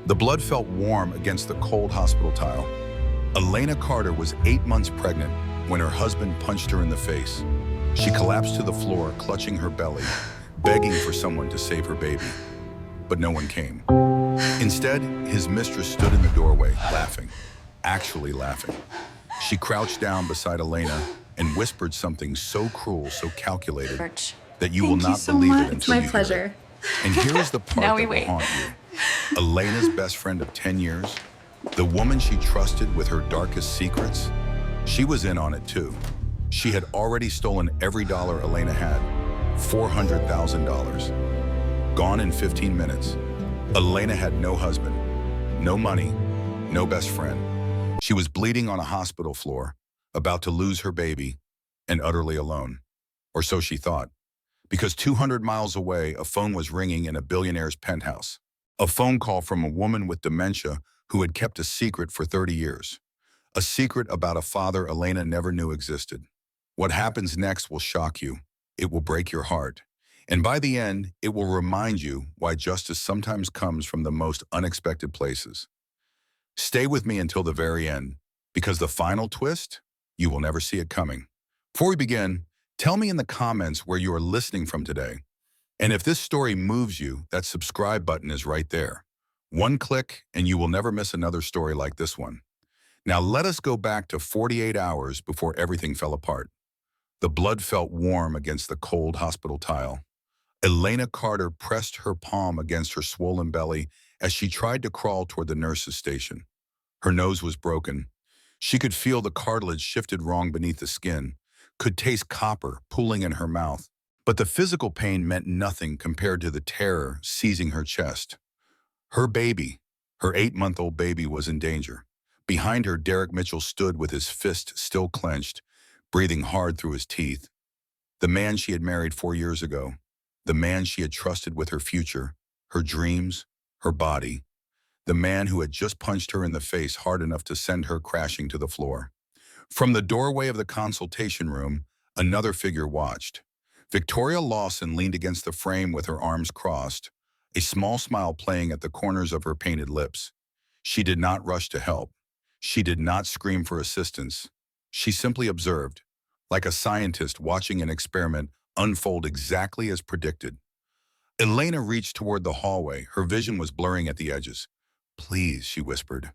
The blood felt warm against the cold hospital tile. Elena Carter was 8 months pregnant when her husband punched her in the face. She collapsed to the floor, clutching her belly, begging for someone to save her baby. But no one came. Instead, his mistress stood in the doorway, laughing, actually laughing. She crouched down beside Elena and whispered something so cruel, so calculated, that you will not believe it until you hear it. And here is the part that will haunt you. Elena's best friend of 10 years, the woman she trusted with her darkest secrets, she was in on it too. She had already stolen every dollar Elena had, $400,000. Gone in 15 minutes. Elena had no husband, no money, no best friend. She was bleeding on a hospital floor, about to lose her baby, and utterly alone. Or so she thought. Because 200 miles away, a phone was ringing in a billionaire's penthouse. A phone call from a woman with dementia who had kept a secret for 30 years. A secret about a father Elena never knew existed. What happens next will shock you. It will break your heart. And by the end, it will remind you why justice sometimes comes from the most unexpected places. Stay with me until the very end, because the final twist, you will never see it coming. Before we begin, tell me in the comments where you are listening from today. And if this story moves you, that subscribe button is right there. One click and you will never miss another story like this one. Now let us go back to 48 hours before everything fell apart. The blood felt warm against the cold hospital tile. Elena Carter pressed her palm against her swollen belly as she tried to crawl toward the nurse's station. Her nose was broken. She could feel the cartilage shifted wrong beneath the skin, could taste copper pooling in her mouth. But the physical pain meant nothing compared to the terror seizing her chest. Her baby, her 8-month-old baby, was in danger. Behind her, Derek Mitchell stood with his fist still clenched, breathing hard through his teeth. The man she had married 4 years ago, the man she had trusted with her future, her dreams, her body, the man who had just punched her in the face hard enough to send her crashing to the floor. From the doorway of the consultation room, another figure watched. Victoria Lawson leaned against the frame with her arms crossed, a small smile playing at the corners of her painted lips. She did not rush to help. She did not scream for assistance. She simply observed, like a scientist watching an experiment unfold exactly as predicted. Elena reached toward the hallway. Her vision was blurring at the edges. "Please," she whispered.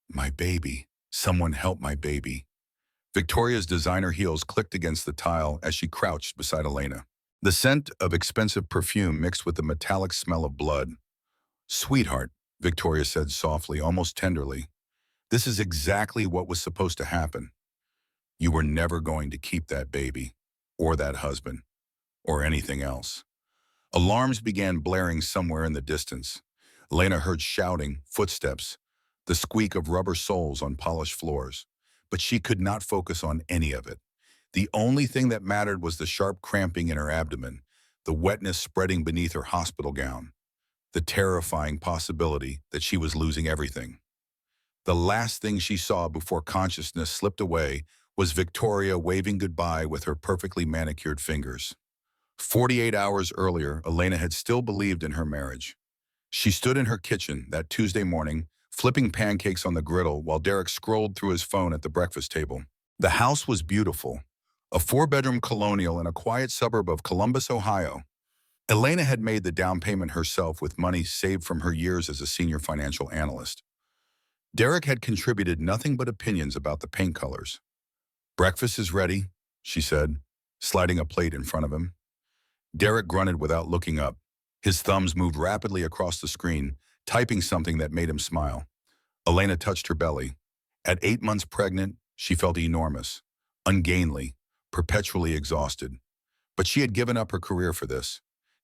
"My baby. Someone help my baby." Victoria's designer heels clicked against the tile as she crouched beside Elena. The scent of expensive perfume mixed with the metallic smell of blood. "Sweetheart," Victoria said softly, almost tenderly, "this is exactly what was supposed to happen. You were never going to keep that baby, or that husband, or anything else." Alarms began blaring somewhere in the distance. Elena heard shouting, footsteps, the squeak of rubber soles on polished floors. But she could not focus on any of it. The only thing that mattered was the sharp cramping in her abdomen, the wetness spreading beneath her hospital gown, the terrifying possibility that she was losing everything. The last thing she saw before consciousness slipped away was Victoria waving goodbye with her perfectly manicured fingers. 48 hours earlier, Elena had still believed in her marriage. She stood in her kitchen that Tuesday morning, flipping pancakes on the griddle while Derek scrolled through his phone at the breakfast table. The house was beautiful, a 4-bedroom colonial in a quiet suburb of Columbus, Ohio. Elena had made the down payment herself with money saved from her years as a senior financial analyst. Derek had contributed nothing but opinions about the paint colors. "Breakfast is ready," she said, sliding a plate in front of him. Derek grunted without looking up. His thumbs moved rapidly across the screen, typing something that made him smile. Elena touched her belly. At 8 months pregnant, she felt enormous, ungainly, perpetually exhausted. But she had given up her career for this.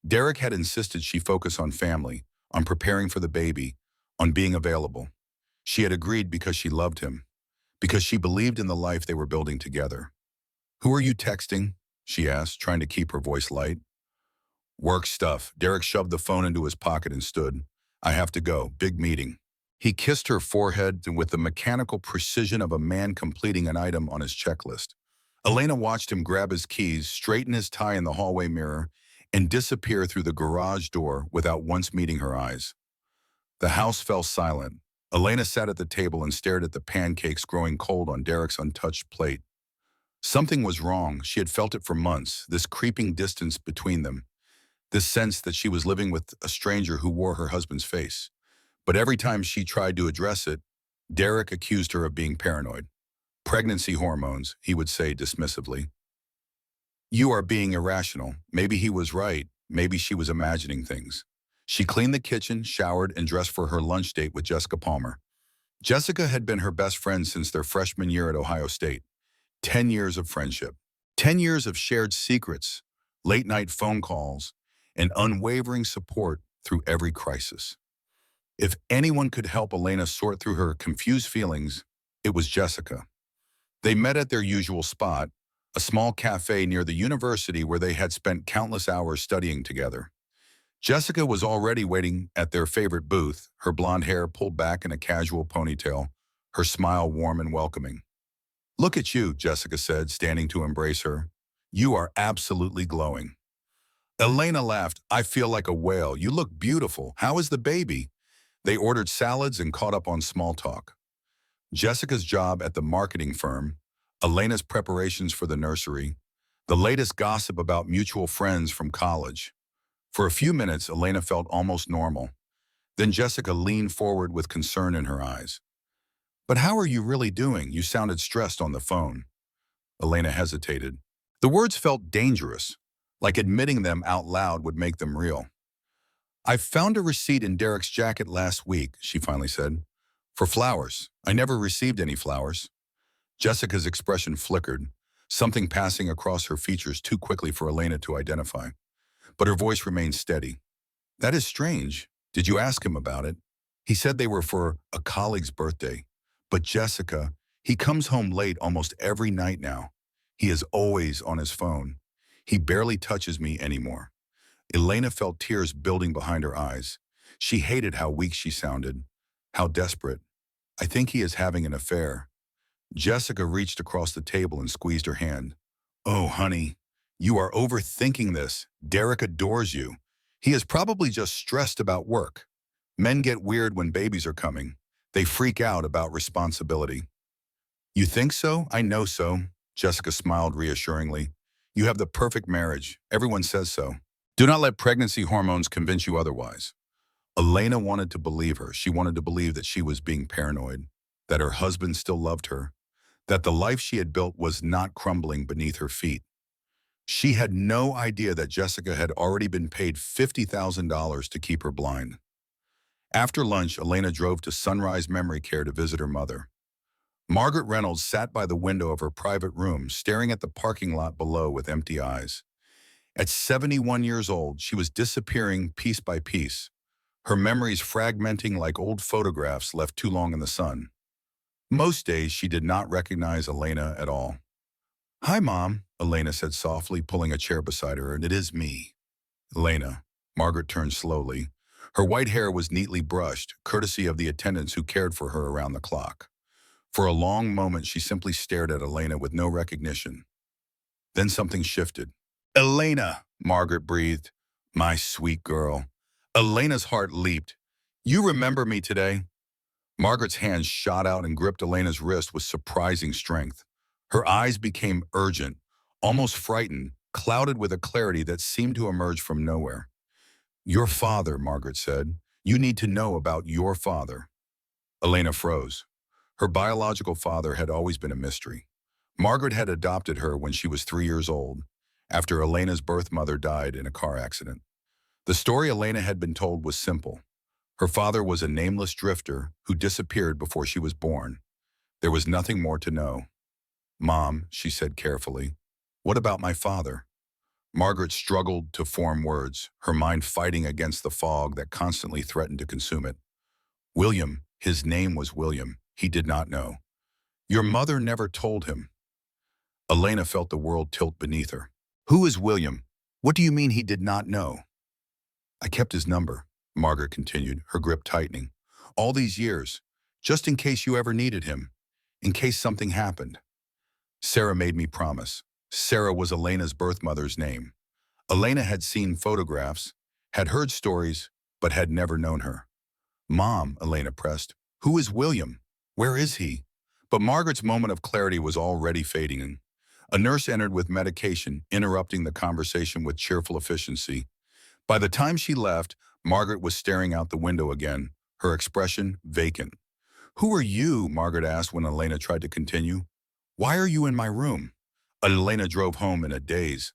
Derek had insisted she focus on family, on preparing for the baby, on being available. She had agreed because she loved him, because she believed in the life they were building together. "Who are you texting?" she asked, trying to keep her voice light. "Work stuff." Derek shoved the phone into his pocket and stood. "I have to go. Big meeting." He kissed her forehead with the mechanical precision of a man completing an item on his checklist. Elena watched him grab his keys, straighten his tie in the hallway mirror, and disappear through the garage door without once meeting her eyes. The house fell silent. Elena sat at the table and stared at the pancakes growing cold on Derek's untouched plate. Something was wrong. She had felt it for months, this creeping distance between them, this sense that she was living with a stranger who wore her husband's face. But every time she tried to address it, Derek accused her of being paranoid. Pregnancy hormones, he would say dismissively. You are being irrational. Maybe he was right. Maybe she was imagining things. She cleaned the kitchen, showered, and dressed for her lunch date with Jessica Palmer. Jessica had been her best friend since their freshman year at Ohio State. 10 years of friendship. 10 years of shared secrets, late-night phone calls, and unwavering support through every crisis. If anyone could help Elena sort through her confused feelings, it was Jessica. They met at their usual spot, a small cafe near the university where they had spent countless hours studying together. Jessica was already waiting at their favorite booth, her blonde hair pulled back in a casual ponytail, her smile warm and welcoming. Look at you, Jessica said, standing to embrace her. You are absolutely glowing. Elena laughed. I feel like a whale. You look beautiful. How is the baby? They ordered salads and caught up on small talk. Jessica's job at the marketing firm, Elena's preparations for the nursery, the latest gossip about mutual friends from college. For a few minutes, Elena felt almost normal. Then Jessica leaned forward with concern in her eyes. But how are you really doing? You sounded stressed on the phone. Elena hesitated. The words felt dangerous, like admitting them out loud would make them real. I found a receipt in Derek's jacket last week, she finally said. For flowers. I never received any flowers. Jessica's expression flickered, something passing across her features too quickly for Elena to identify. But her voice remained steady. That is strange. Did you ask him about it? He said they were for a colleague's birthday. But Jessica, he comes home late almost every night now. He is always on his phone. He barely touches me anymore. Elena felt tears building behind her eyes. She hated how weak she sounded, how desperate. I think he is having an affair. Jessica reached across the table and squeezed her hand. Oh, honey, you are overthinking this. Derek adores you. He is probably just stressed about work. Men get weird when babies are coming. They freak out about responsibility. You think so? I know so. Jessica smiled reassuringly. You have the perfect marriage. Everyone says so. Do not let pregnancy hormones convince you otherwise. Elena wanted to believe her. She wanted to believe that she was being paranoid, that her husband still loved her, that the life she had built was not crumbling beneath her feet. She had no idea that Jessica had already been paid $50,000 to keep her blind. After lunch, Elena drove to Sunrise Memory Care to visit her mother. Margaret Reynolds sat by the window of her private room, staring at the parking lot below with empty eyes. At 71 years old, she was disappearing piece by piece, her memories fragmenting like old photographs left too long in the sun. Most days, she did not recognize Elena at all. Hi, Mom, Elena said softly, pulling a chair beside her, and it is me. Elena. Margaret turned slowly. Her white hair was neatly brushed, courtesy of the attendants who cared for her around the clock. For a long moment, she simply stared at Elena with no recognition. Then something shifted. Elena, Margaret breathed. My sweet girl. Elena's heart leaped. You remember me today? Margaret's hands shot out and gripped Elena's wrist with surprising strength. Her eyes became urgent, almost frightened, clouded with a clarity that seemed to emerge from nowhere. Your father, Margaret said. You need to know about your father. Elena froze. Her biological father had always been a mystery. Margaret had adopted her when she was 3 years old, after Elena's birth mother died in a car accident. The story Elena had been told was simple. Her father was a nameless drifter who disappeared before she was born. There was nothing more to know. Mom, she said carefully, what about my father? Margaret struggled to form words, her mind fighting against the fog that constantly threatened to consume it. William, his name was William. He did not know. Your mother never told him. Elena felt the world tilt beneath her. Who is William? What do you mean he did not know? I kept his number, Margaret continued, her grip tightening. All these years, just in case you ever needed him, in case something happened. Sarah made me promise. Sarah was Elena's birth mother's name. Elena had seen photographs, had heard stories, but had never known her. Mom, Elena pressed. Who is William? Where is he? But Margaret's moment of clarity was already fading. A nurse entered with medication, interrupting the conversation with cheerful efficiency. By the time she left, Margaret was staring out the window again, her expression vacant. Who are you? Margaret asked when Elena tried to continue. Why are you in my room? Elena drove home in a daze.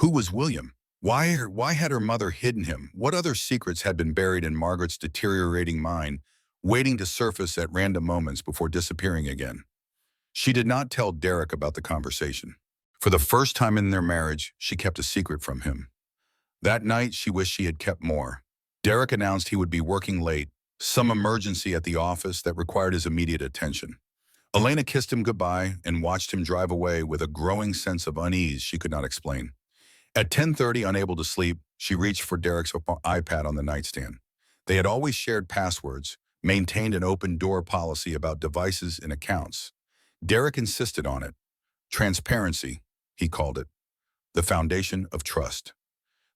Who was William? Why had her mother hidden him? What other secrets had been buried in Margaret's deteriorating mind, waiting to surface at random moments before disappearing again? She did not tell Derek about the conversation. For the first time in their marriage, she kept a secret from him. That night, she wished she had kept more. Derek announced he would be working late, some emergency at the office that required his immediate attention. Elena kissed him goodbye and watched him drive away with a growing sense of unease she could not explain. At 10:30, unable to sleep, she reached for Derek's iPad on the nightstand. They had always shared passwords, maintained an open door policy about devices and accounts. Derek insisted on it. Transparency, he called it, the foundation of trust.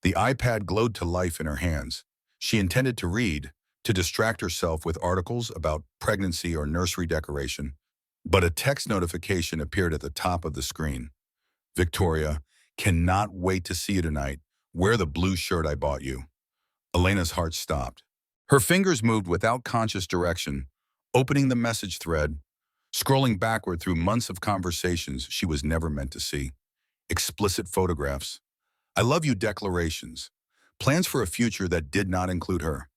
The iPad glowed to life in her hands. She intended to read, to distract herself with articles about pregnancy or nursery decoration, but a text notification appeared at the top of the screen. Victoria, cannot wait to see you tonight. Wear the blue shirt I bought you. Elena's heart stopped. Her fingers moved without conscious direction, opening the message thread, scrolling backward through months of conversations she was never meant to see. Explicit photographs. I love you declarations. Plans for a future that did not include her.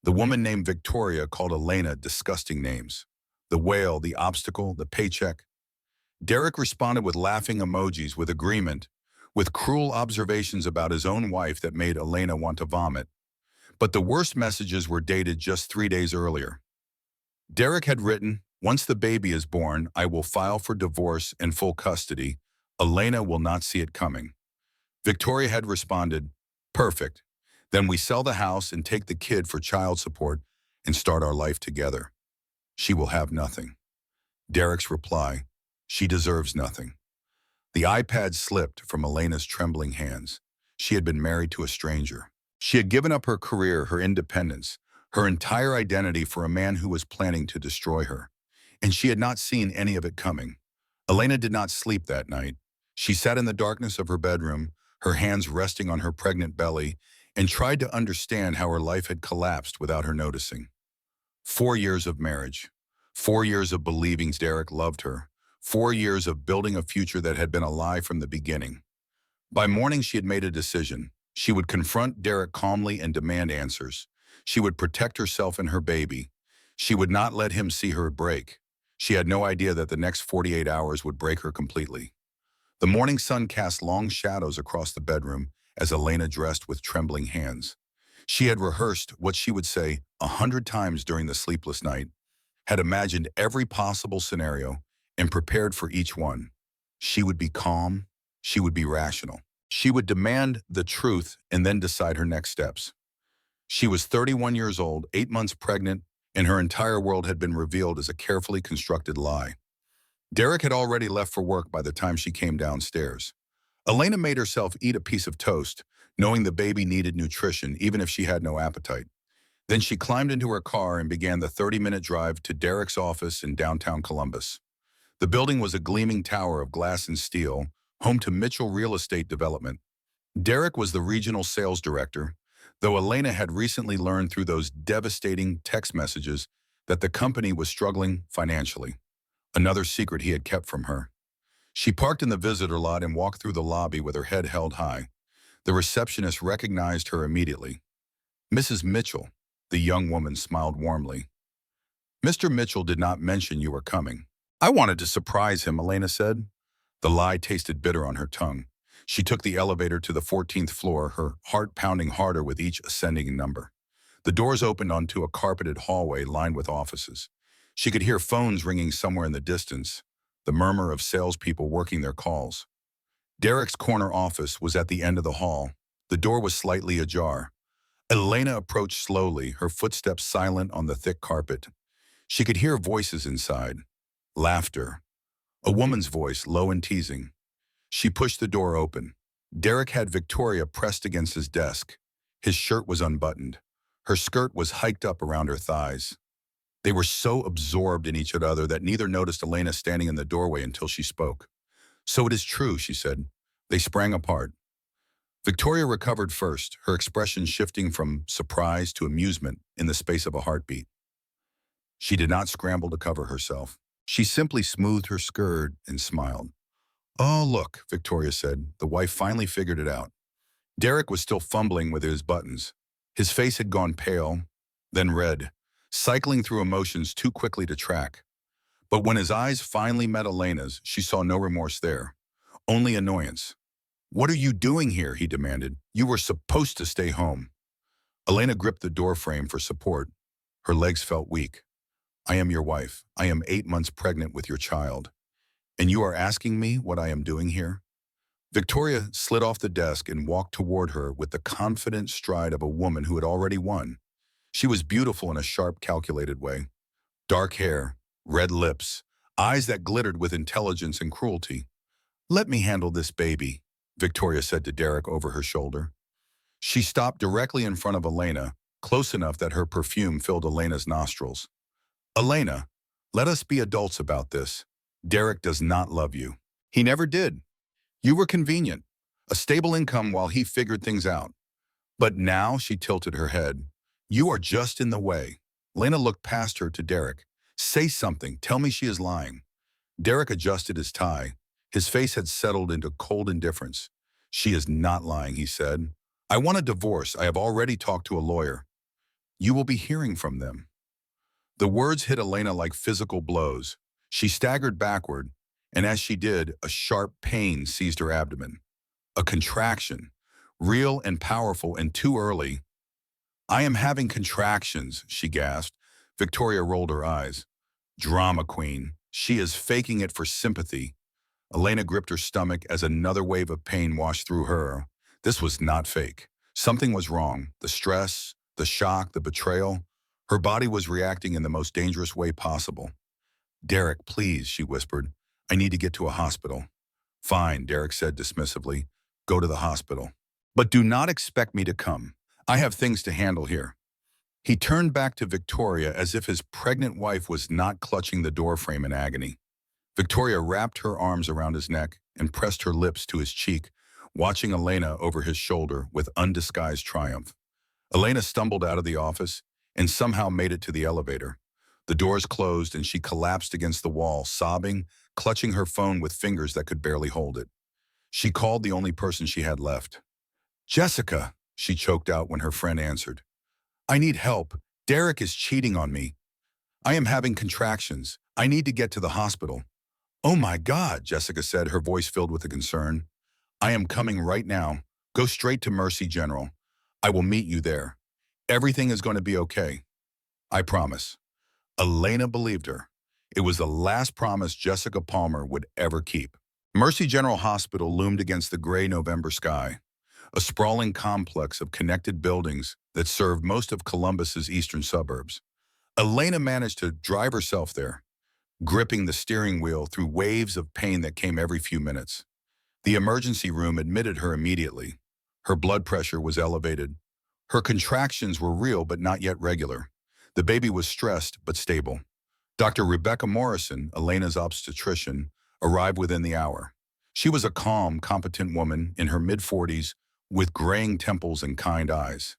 The woman named Victoria called Elena disgusting names. The whale, the obstacle, the paycheck. Derek responded with laughing emojis, with agreement, with cruel observations about his own wife that made Elena want to vomit. But the worst messages were dated just 3 days earlier. Derek had written, once the baby is born, I will file for divorce and full custody. Elena will not see it coming. Victoria had responded, perfect. Then we sell the house and take the kid for child support and start our life together. She will have nothing. Derek's reply, she deserves nothing. The iPad slipped from Elena's trembling hands. She had been married to a stranger. She had given up her career, her independence, her entire identity for a man who was planning to destroy her. And she had not seen any of it coming. Elena did not sleep that night. She sat in the darkness of her bedroom, her hands resting on her pregnant belly, and tried to understand how her life had collapsed without her noticing. 4 years of marriage. 4 years of believing Derek loved her. 4 years of building a future that had been a lie from the beginning. By morning, she had made a decision. She would confront Derek calmly and demand answers. She would protect herself and her baby. She would not let him see her break. She had no idea that the next 48 hours would break her completely. The morning sun cast long shadows across the bedroom as Elena dressed with trembling hands. She had rehearsed what she would say 100 times during the sleepless night, had imagined every possible scenario, and prepared for each one. She would be calm. She would be rational. She would demand the truth and then decide her next steps. She was 31 years old, 8 months pregnant, and her entire world had been revealed as a carefully constructed lie. Derek had already left for work by the time she came downstairs. Elena made herself eat a piece of toast, knowing the baby needed nutrition even if she had no appetite. Then she climbed into her car and began the 30-minute drive to Derek's office in downtown Columbus. The building was a gleaming tower of glass and steel, home to Mitchell Real Estate Development. Derek was the regional sales director, though Elena had recently learned through those devastating text messages that the company was struggling financially. Another secret he had kept from her. She parked in the visitor lot and walked through the lobby with her head held high. The receptionist recognized her immediately. Mrs. Mitchell, the young woman smiled warmly. Mr. Mitchell did not mention you were coming. I wanted to surprise him, Elena said. The lie tasted bitter on her tongue. She took the elevator to the 14th floor, her heart pounding harder with each ascending number. The doors opened onto a carpeted hallway lined with offices. She could hear phones ringing somewhere in the distance, the murmur of salespeople working their calls. Derek's corner office was at the end of the hall. The door was slightly ajar. Elena approached slowly, her footsteps silent on the thick carpet. She could hear voices inside. Laughter. A woman's voice, low and teasing. She pushed the door open. Derek had Victoria pressed against his desk. His shirt was unbuttoned. Her skirt was hiked up around her thighs. They were so absorbed in each other that neither noticed Elena standing in the doorway until she spoke. "So it is true," she said. They sprang apart. Victoria recovered first, her expression shifting from surprise to amusement in the space of a heartbeat. She did not scramble to cover herself. She simply smoothed her skirt and smiled. "Oh, look," Victoria said. The wife finally figured it out. Derek was still fumbling with his buttons. His face had gone pale, then red, cycling through emotions too quickly to track. But when his eyes finally met Elena's, she saw no remorse there, only annoyance. "What are you doing here?" he demanded. "You were supposed to stay home." Elena gripped the doorframe for support. Her legs felt weak. "I am your wife. I am 8 months pregnant with your child. And you are asking me what I am doing here?" Victoria slid off the desk and walked toward her with the confident stride of a woman who had already won. She was beautiful in a sharp, calculated way. Dark hair, red lips, eyes that glittered with intelligence and cruelty. "Let me handle this baby," Victoria said to Derek over her shoulder. She stopped directly in front of Elena, close enough that her perfume filled Elena's nostrils. "Elena, let us be adults about this. Derek does not love you. He never did. You were convenient, a stable income while he figured things out. But now," she tilted her head, "you are just in the way." Elena looked past her to Derek. "Say something. Tell me she is lying." Derek adjusted his tie. His face had settled into cold indifference. "She is not lying," he said. "I want a divorce. I have already talked to a lawyer." "You will be hearing from them." The words hit Elena like physical blows. She staggered backward, and as she did, a sharp pain seized her abdomen. A contraction, real and powerful and too early. "I am having contractions," she gasped. Victoria rolled her eyes. "Drama queen. She is faking it for sympathy." Elena gripped her stomach as another wave of pain washed through her. This was not fake. Something was wrong. The stress, the shock, the betrayal. Her body was reacting in the most dangerous way possible. "Derek, please," she whispered. "I need to get to a hospital." "Fine," Derek said dismissively. "Go to the hospital. But do not expect me to come. I have things to handle here." He turned back to Victoria as if his pregnant wife was not clutching the doorframe in agony. Victoria wrapped her arms around his neck and pressed her lips to his cheek, watching Elena over his shoulder with undisguised triumph. Elena stumbled out of the office and somehow made it to the elevator. The doors closed and she collapsed against the wall, sobbing, clutching her phone with fingers that could barely hold it. She called the only person she had left. "Jessica," she choked out when her friend answered. "I need help. Derek is cheating on me. I am having contractions. I need to get to the hospital." "Oh my God," Jessica said, her voice filled with a concern. "I am coming right now. Go straight to Mercy General. I will meet you there. Everything is going to be okay. I promise." Elena believed her. It was the last promise Jessica Palmer would ever keep. Mercy General Hospital loomed against the gray November sky, a sprawling complex of connected buildings that served most of Columbus's eastern suburbs. Elena managed to drive herself there, gripping the steering wheel through waves of pain that came every few minutes. The emergency room admitted her immediately. Her blood pressure was elevated. Her contractions were real but not yet regular. The baby was stressed but stable. Dr. Rebecca Morrison, Elena's obstetrician, arrived within the hour. She was a calm, competent woman in her mid-40s with graying temples and kind eyes.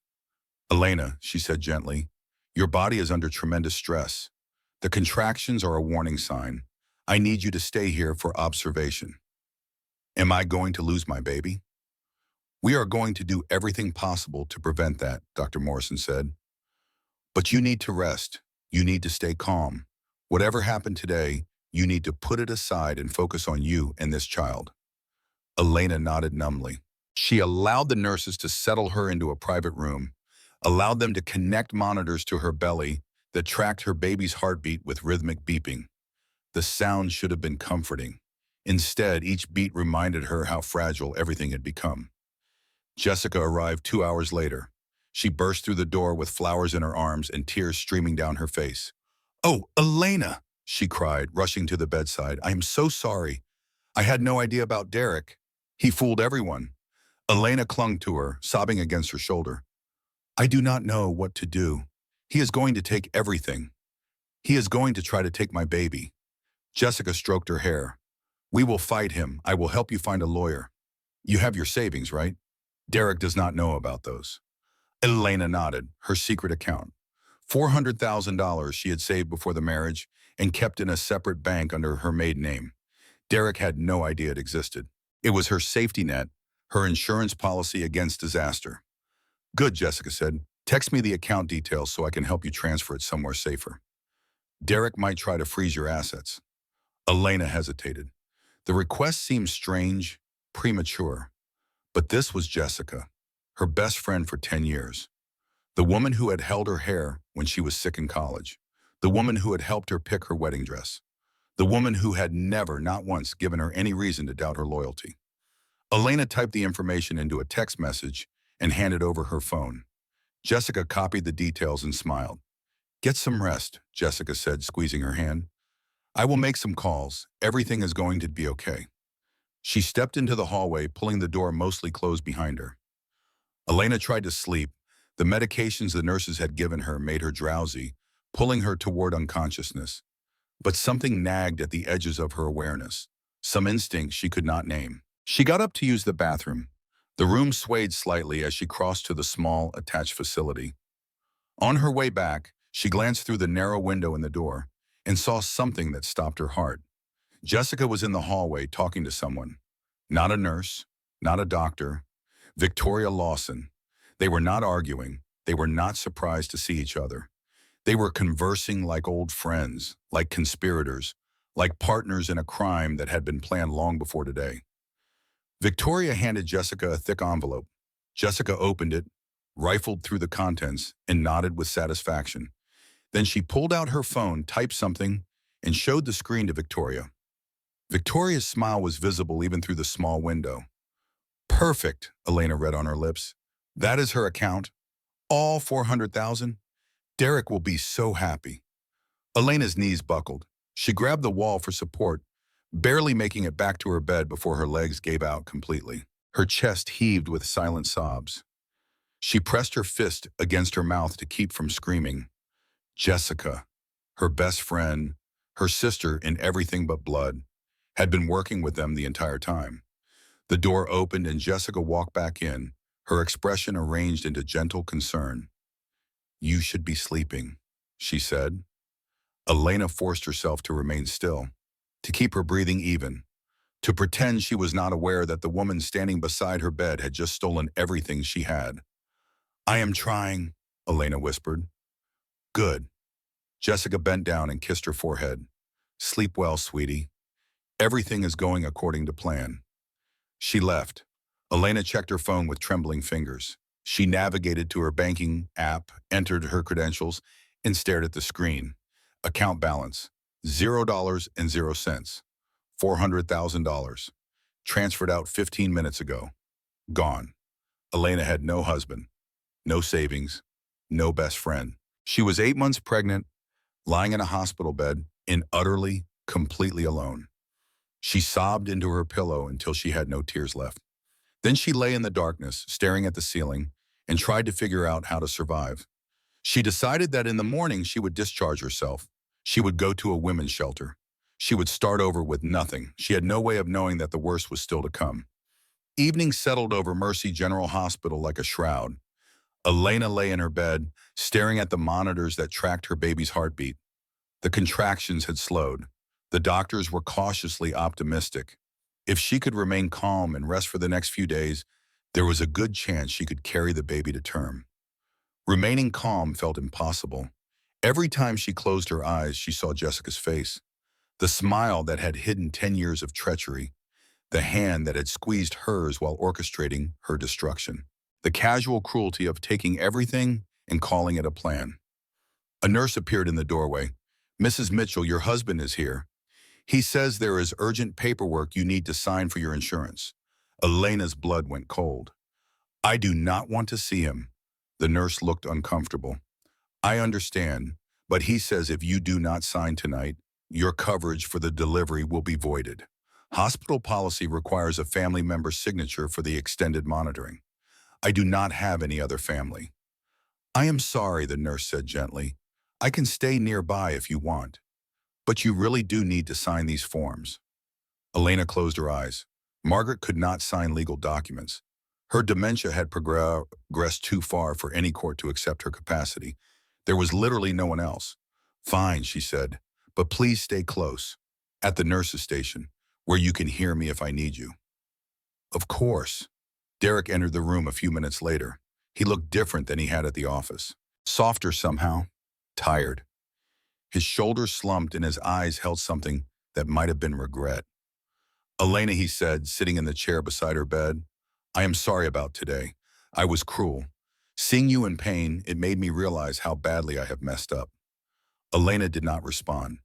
"Elena," she said gently, "your body is under tremendous stress. The contractions are a warning sign. I need you to stay here for observation." "Am I going to lose my baby?" "We are going to do everything possible to prevent that," Dr. Morrison said. "But you need to rest. You need to stay calm. Whatever happened today, you need to put it aside and focus on you and this child." Elena nodded numbly. She allowed the nurses to settle her into a private room, allowed them to connect monitors to her belly that tracked her baby's heartbeat with rhythmic beeping. The sound should have been comforting. Instead, each beat reminded her how fragile everything had become. Jessica arrived 2 hours later. She burst through the door with flowers in her arms and tears streaming down her face. "Oh, Elena," she cried, rushing to the bedside. "I am so sorry. I had no idea about Derek. He fooled everyone." Elena clung to her, sobbing against her shoulder. I do not know what to do. He is going to take everything. He is going to try to take my baby. Jessica stroked her hair. We will fight him. I will help you find a lawyer. You have your savings, right? Derek does not know about those. Elena nodded, her secret account. $400,000 she had saved before the marriage and kept in a separate bank under her maiden name. Derek had no idea it existed. It was her safety net, her insurance policy against disaster. Good, Jessica said. Text me the account details so I can help you transfer it somewhere safer. Derek might try to freeze your assets. Elena hesitated. The request seemed strange, premature. But this was Jessica, her best friend for 10 years. The woman who had held her hair when she was sick in college. The woman who had helped her pick her wedding dress. The woman who had never, not once, given her any reason to doubt her loyalty. Elena typed the information into a text message and handed over her phone. Jessica copied the details and smiled. Get some rest, Jessica said, squeezing her hand. I will make some calls. Everything is going to be okay. She stepped into the hallway, pulling the door mostly closed behind her. Elena tried to sleep. The medications the nurses had given her made her drowsy, pulling her toward unconsciousness. But something nagged at the edges of her awareness, some instinct she could not name. She got up to use the bathroom. The room swayed slightly as she crossed to the small, attached facility. On her way back, she glanced through the narrow window in the door and saw something that stopped her heart. Jessica was in the hallway talking to someone. Not a nurse, not a doctor. Victoria Lawson. They were not arguing. They were not surprised to see each other. They were conversing like old friends, like conspirators, like partners in a crime that had been planned long before today. Victoria handed Jessica a thick envelope. Jessica opened it, rifled through the contents, and nodded with satisfaction. Then she pulled out her phone, typed something, and showed the screen to Victoria. Victoria's smile was visible even through the small window. Perfect, Elena read on her lips. That is her account. All 400,000. Derek will be so happy. Elena's knees buckled. She grabbed the wall for support, barely making it back to her bed before her legs gave out completely. Her chest heaved with silent sobs. She pressed her fist against her mouth to keep from screaming. Jessica, her best friend, her sister in everything but blood, had been working with them the entire time. The door opened and Jessica walked back in, her expression arranged into gentle concern. You should be sleeping, she said. Elena forced herself to remain still, to keep her breathing even, to pretend she was not aware that the woman standing beside her bed had just stolen everything she had. I am trying, Elena whispered. Good. Jessica bent down and kissed her forehead. Sleep well, sweetie. Everything is going according to plan. She left. Elena checked her phone with trembling fingers. She navigated to her banking app, entered her credentials, and stared at the screen. Account balance, $0.00. $400,000. Transferred out 15 minutes ago. Gone. Elena had no husband, no savings, no best friend. She was 8 months pregnant, lying in a hospital bed, and utterly, completely alone. She sobbed into her pillow until she had no tears left. Then she lay in the darkness, staring at the ceiling, and tried to figure out how to survive. She decided that in the morning she would discharge herself. She would go to a women's shelter. She would start over with nothing. She had no way of knowing that the worst was still to come. Evening settled over Mercy General Hospital like a shroud. Elena lay in her bed, staring at the monitors that tracked her baby's heartbeat. The contractions had slowed. The doctors were cautiously optimistic. If she could remain calm and rest for the next few days, there was a good chance she could carry the baby to term. Remaining calm felt impossible. Every time she closed her eyes, she saw Jessica's face. The smile that had hidden 10 years of treachery. The hand that had squeezed hers while orchestrating her destruction. The casual cruelty of taking everything and calling it a plan. A nurse appeared in the doorway. Mrs. Mitchell, your husband is here. He says there is urgent paperwork you need to sign for your insurance. Elena's blood went cold. I do not want to see him. The nurse looked uncomfortable. I understand, but he says if you do not sign tonight, your coverage for the delivery will be voided. Hospital policy requires a family member's signature for the extended monitoring. I do not have any other family. I am sorry, the nurse said gently. I can stay nearby if you want, but you really do need to sign these forms. Elena closed her eyes. Margaret could not sign legal documents. Her dementia had progressed too far for any court to accept her capacity. There was literally no one else. Fine, she said, but please stay close. At the nurse's station, where you can hear me if I need you. Of course. Derek entered the room a few minutes later. He looked different than he had at the office. Softer somehow. Tired. His shoulders slumped and his eyes held something that might have been regret. Elena, he said, sitting in the chair beside her bed, I am sorry about today. I was cruel. Seeing you in pain, it made me realize how badly I have messed up. Elena did not respond.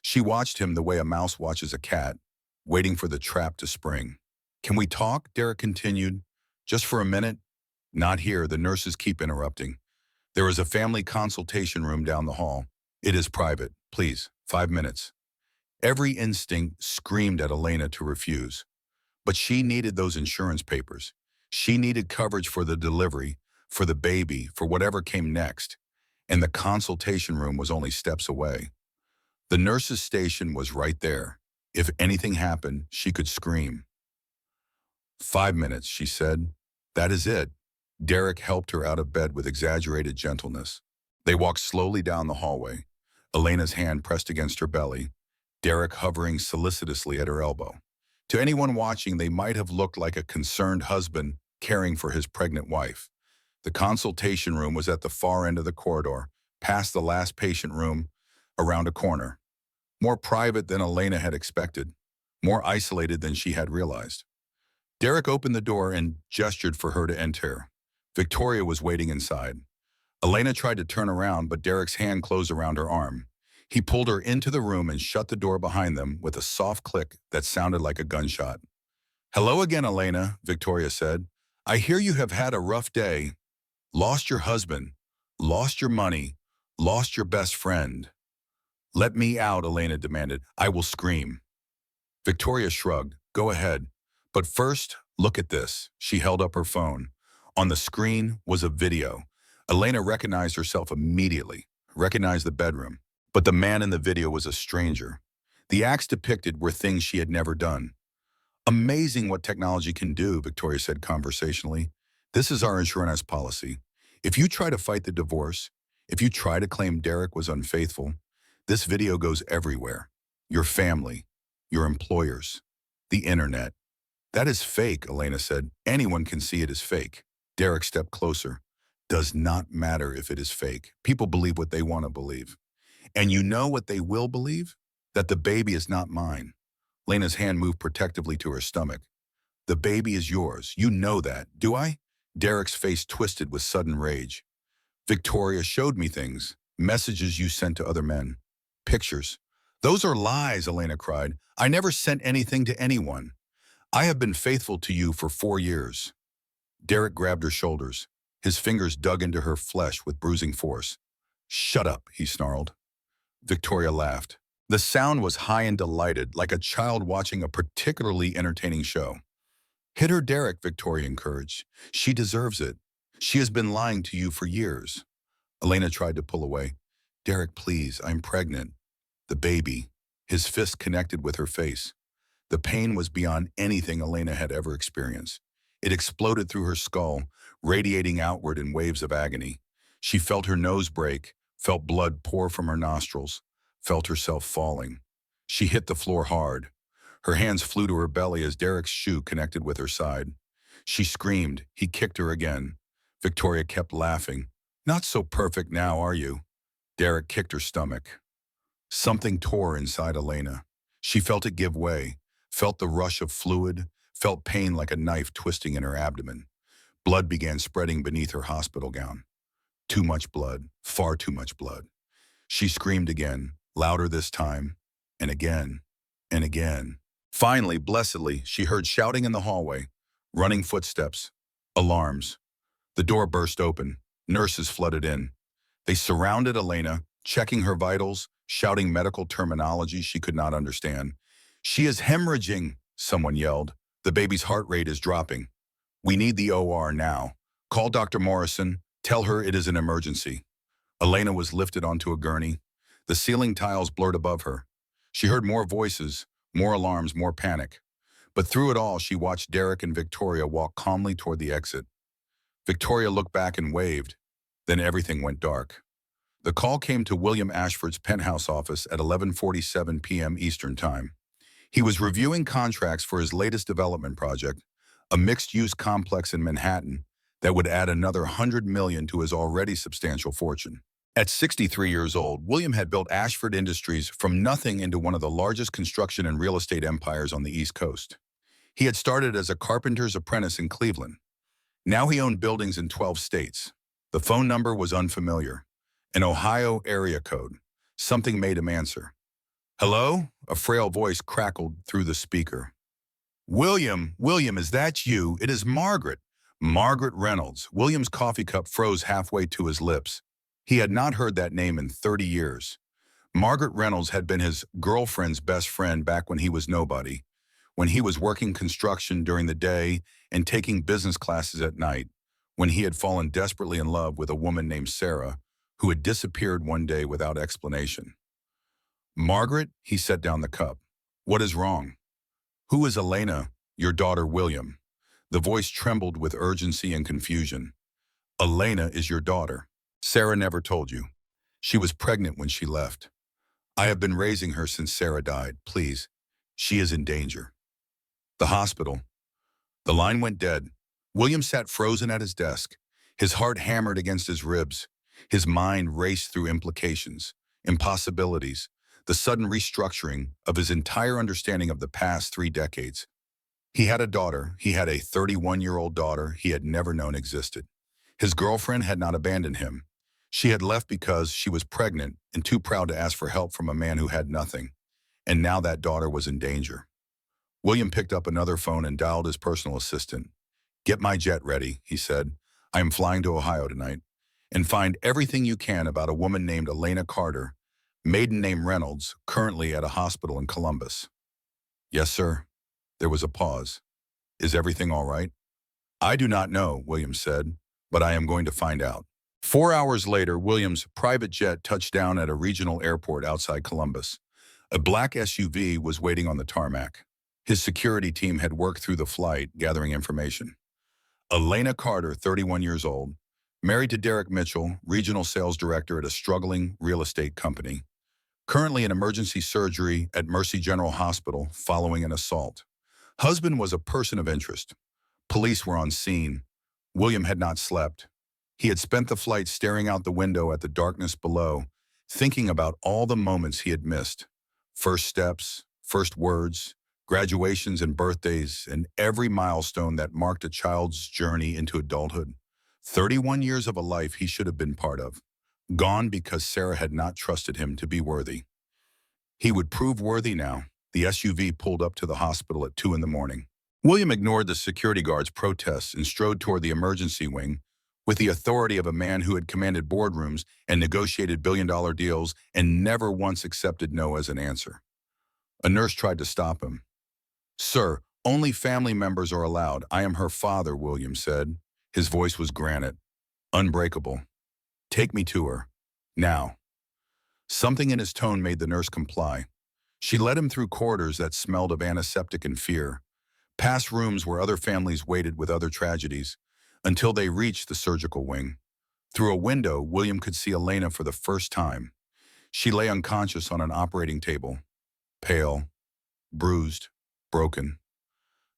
She watched him the way a mouse watches a cat, waiting for the trap to spring. Can we talk? Derek continued. Just for a minute? Not here, the nurses keep interrupting. There is a family consultation room down the hall. It is private. Please, 5 minutes. Every instinct screamed at Elena to refuse. But she needed those insurance papers. She needed coverage for the delivery, for the baby, for whatever came next. And the consultation room was only steps away. The nurse's station was right there. If anything happened, she could scream. 5 minutes, she said. That is it. Derek helped her out of bed with exaggerated gentleness. They walked slowly down the hallway, Elena's hand pressed against her belly, Derek hovering solicitously at her elbow. To anyone watching, they might have looked like a concerned husband caring for his pregnant wife. The consultation room was at the far end of the corridor, past the last patient room, around a corner. More private than Elena had expected, more isolated than she had realized. Derek opened the door and gestured for her to enter. Victoria was waiting inside. Elena tried to turn around, but Derek's hand closed around her arm. He pulled her into the room and shut the door behind them with a soft click that sounded like a gunshot. Hello again, Elena, Victoria said. I hear you have had a rough day. Lost your husband, lost your money, lost your best friend. Let me out, Elena demanded. I will scream. Victoria shrugged. Go ahead. But first, look at this. She held up her phone. On the screen was a video. Elena recognized herself immediately, recognized the bedroom. But the man in the video was a stranger. The acts depicted were things she had never done. Amazing what technology can do, Victoria said conversationally. This is our insurance policy. If you try to fight the divorce, if you try to claim Derek was unfaithful, this video goes everywhere. Your family, your employers, the internet. That is fake, Elena said. Anyone can see it is fake. Derek stepped closer. Does not matter if it is fake. People believe what they want to believe. And you know what they will believe? That the baby is not mine. Lena's hand moved protectively to her stomach. The baby is yours. You know that, do I? Derek's face twisted with sudden rage. Victoria showed me things, messages you sent to other men, pictures. Those are lies, Elena cried. I never sent anything to anyone. I have been faithful to you for 4 years. Derek grabbed her shoulders. His fingers dug into her flesh with bruising force. Shut up, he snarled. Victoria laughed. The sound was high and delighted, like a child watching a particularly entertaining show. Hit her, Derek, Victoria encouraged. She deserves it. She has been lying to you for years. Elena tried to pull away. Derek, please, I'm pregnant. The baby. His fist connected with her face. The pain was beyond anything Elena had ever experienced. It exploded through her skull, radiating outward in waves of agony. She felt her nose break, felt blood pour from her nostrils, felt herself falling. She hit the floor hard. Her hands flew to her belly as Derek's shoe connected with her side. She screamed. He kicked her again. Victoria kept laughing. Not so perfect now, are you? Derek kicked her stomach. Something tore inside Elena. She felt it give way, felt the rush of fluid, felt pain like a knife twisting in her abdomen. Blood began spreading beneath her hospital gown. Too much blood, far too much blood. She screamed again, louder this time, and again, and again. Finally, blessedly, she heard shouting in the hallway, running footsteps, alarms. The door burst open. Nurses flooded in. They surrounded Elena, checking her vitals, shouting medical terminology she could not understand. She is hemorrhaging, someone yelled. The baby's heart rate is dropping. We need the OR now. Call Dr. Morrison. Tell her it is an emergency. Elena was lifted onto a gurney. The ceiling tiles blurred above her. She heard more voices, more alarms, more panic. But through it all, she watched Derek and Victoria walk calmly toward the exit. Victoria looked back and waved. Then everything went dark. The call came to William Ashford's penthouse office at 11:47 p.m. Eastern Time. He was reviewing contracts for his latest development project, a mixed-use complex in Manhattan that would add another $100 million to his already substantial fortune. At 63 years old, William had built Ashford Industries from nothing into one of the largest construction and real estate empires on the East Coast. He had started as a carpenter's apprentice in Cleveland. Now he owned buildings in 12 states. The phone number was unfamiliar. An Ohio area code. Something made him answer. "Hello?" A frail voice crackled through the speaker. William, is that you? It is Margaret." Margaret Reynolds." William's coffee cup froze halfway to his lips. He had not heard that name in 30 years. Margaret Reynolds had been his girlfriend's best friend back when he was nobody, when he was working construction during the day and taking business classes at night, when he had fallen desperately in love with a woman named Sarah, who had disappeared one day without explanation. "Margaret," he set down the cup. "What is wrong?" "Who is Elena, your daughter William?" The voice trembled with urgency and confusion. "Elena is your daughter. Sarah never told you. She was pregnant when she left. I have been raising her since Sarah died. Please, she is in danger." The hospital. The line went dead. William sat frozen at his desk. His heart hammered against his ribs. His mind raced through implications, impossibilities, the sudden restructuring of his entire understanding of the past 3 decades. He had a daughter. He had a 31-year-old daughter he had never known existed. His girlfriend had not abandoned him. She had left because she was pregnant and too proud to ask for help from a man who had nothing. And now that daughter was in danger. William picked up another phone and dialed his personal assistant. "Get my jet ready," he said. "I am flying to Ohio tonight. And find everything you can about a woman named Elena Carter, maiden name Reynolds, currently at a hospital in Columbus." "Yes, sir." There was a pause. "Is everything all right?" "I do not know," William said, "but I am going to find out." 4 hours later, William's private jet touched down at a regional airport outside Columbus. A black SUV was waiting on the tarmac. His security team had worked through the flight, gathering information. Elena Carter, 31 years old, married to Derek Mitchell, regional sales director at a struggling real estate company. Currently in emergency surgery at Mercy General Hospital following an assault. Husband was a person of interest. Police were on scene. William had not slept. He had spent the flight staring out the window at the darkness below, thinking about all the moments he had missed. First steps, first words, graduations and birthdays, and every milestone that marked a child's journey into adulthood. 31 years of a life he should have been part of. Gone because Sarah had not trusted him to be worthy. He would prove worthy now. The SUV pulled up to the hospital at 2 in the morning. William ignored the security guard's protests and strode toward the emergency wing with the authority of a man who had commanded boardrooms and negotiated billion-dollar deals and never once accepted no as an answer. A nurse tried to stop him. "Sir, only family members are allowed. I am her father," William said. His voice was granite, unbreakable. "Take me to her. Now." Something in his tone made the nurse comply. She led him through corridors that smelled of antiseptic and fear, past rooms where other families waited with other tragedies, until they reached the surgical wing. Through a window, William could see Elena for the first time. She lay unconscious on an operating table, pale, bruised, broken.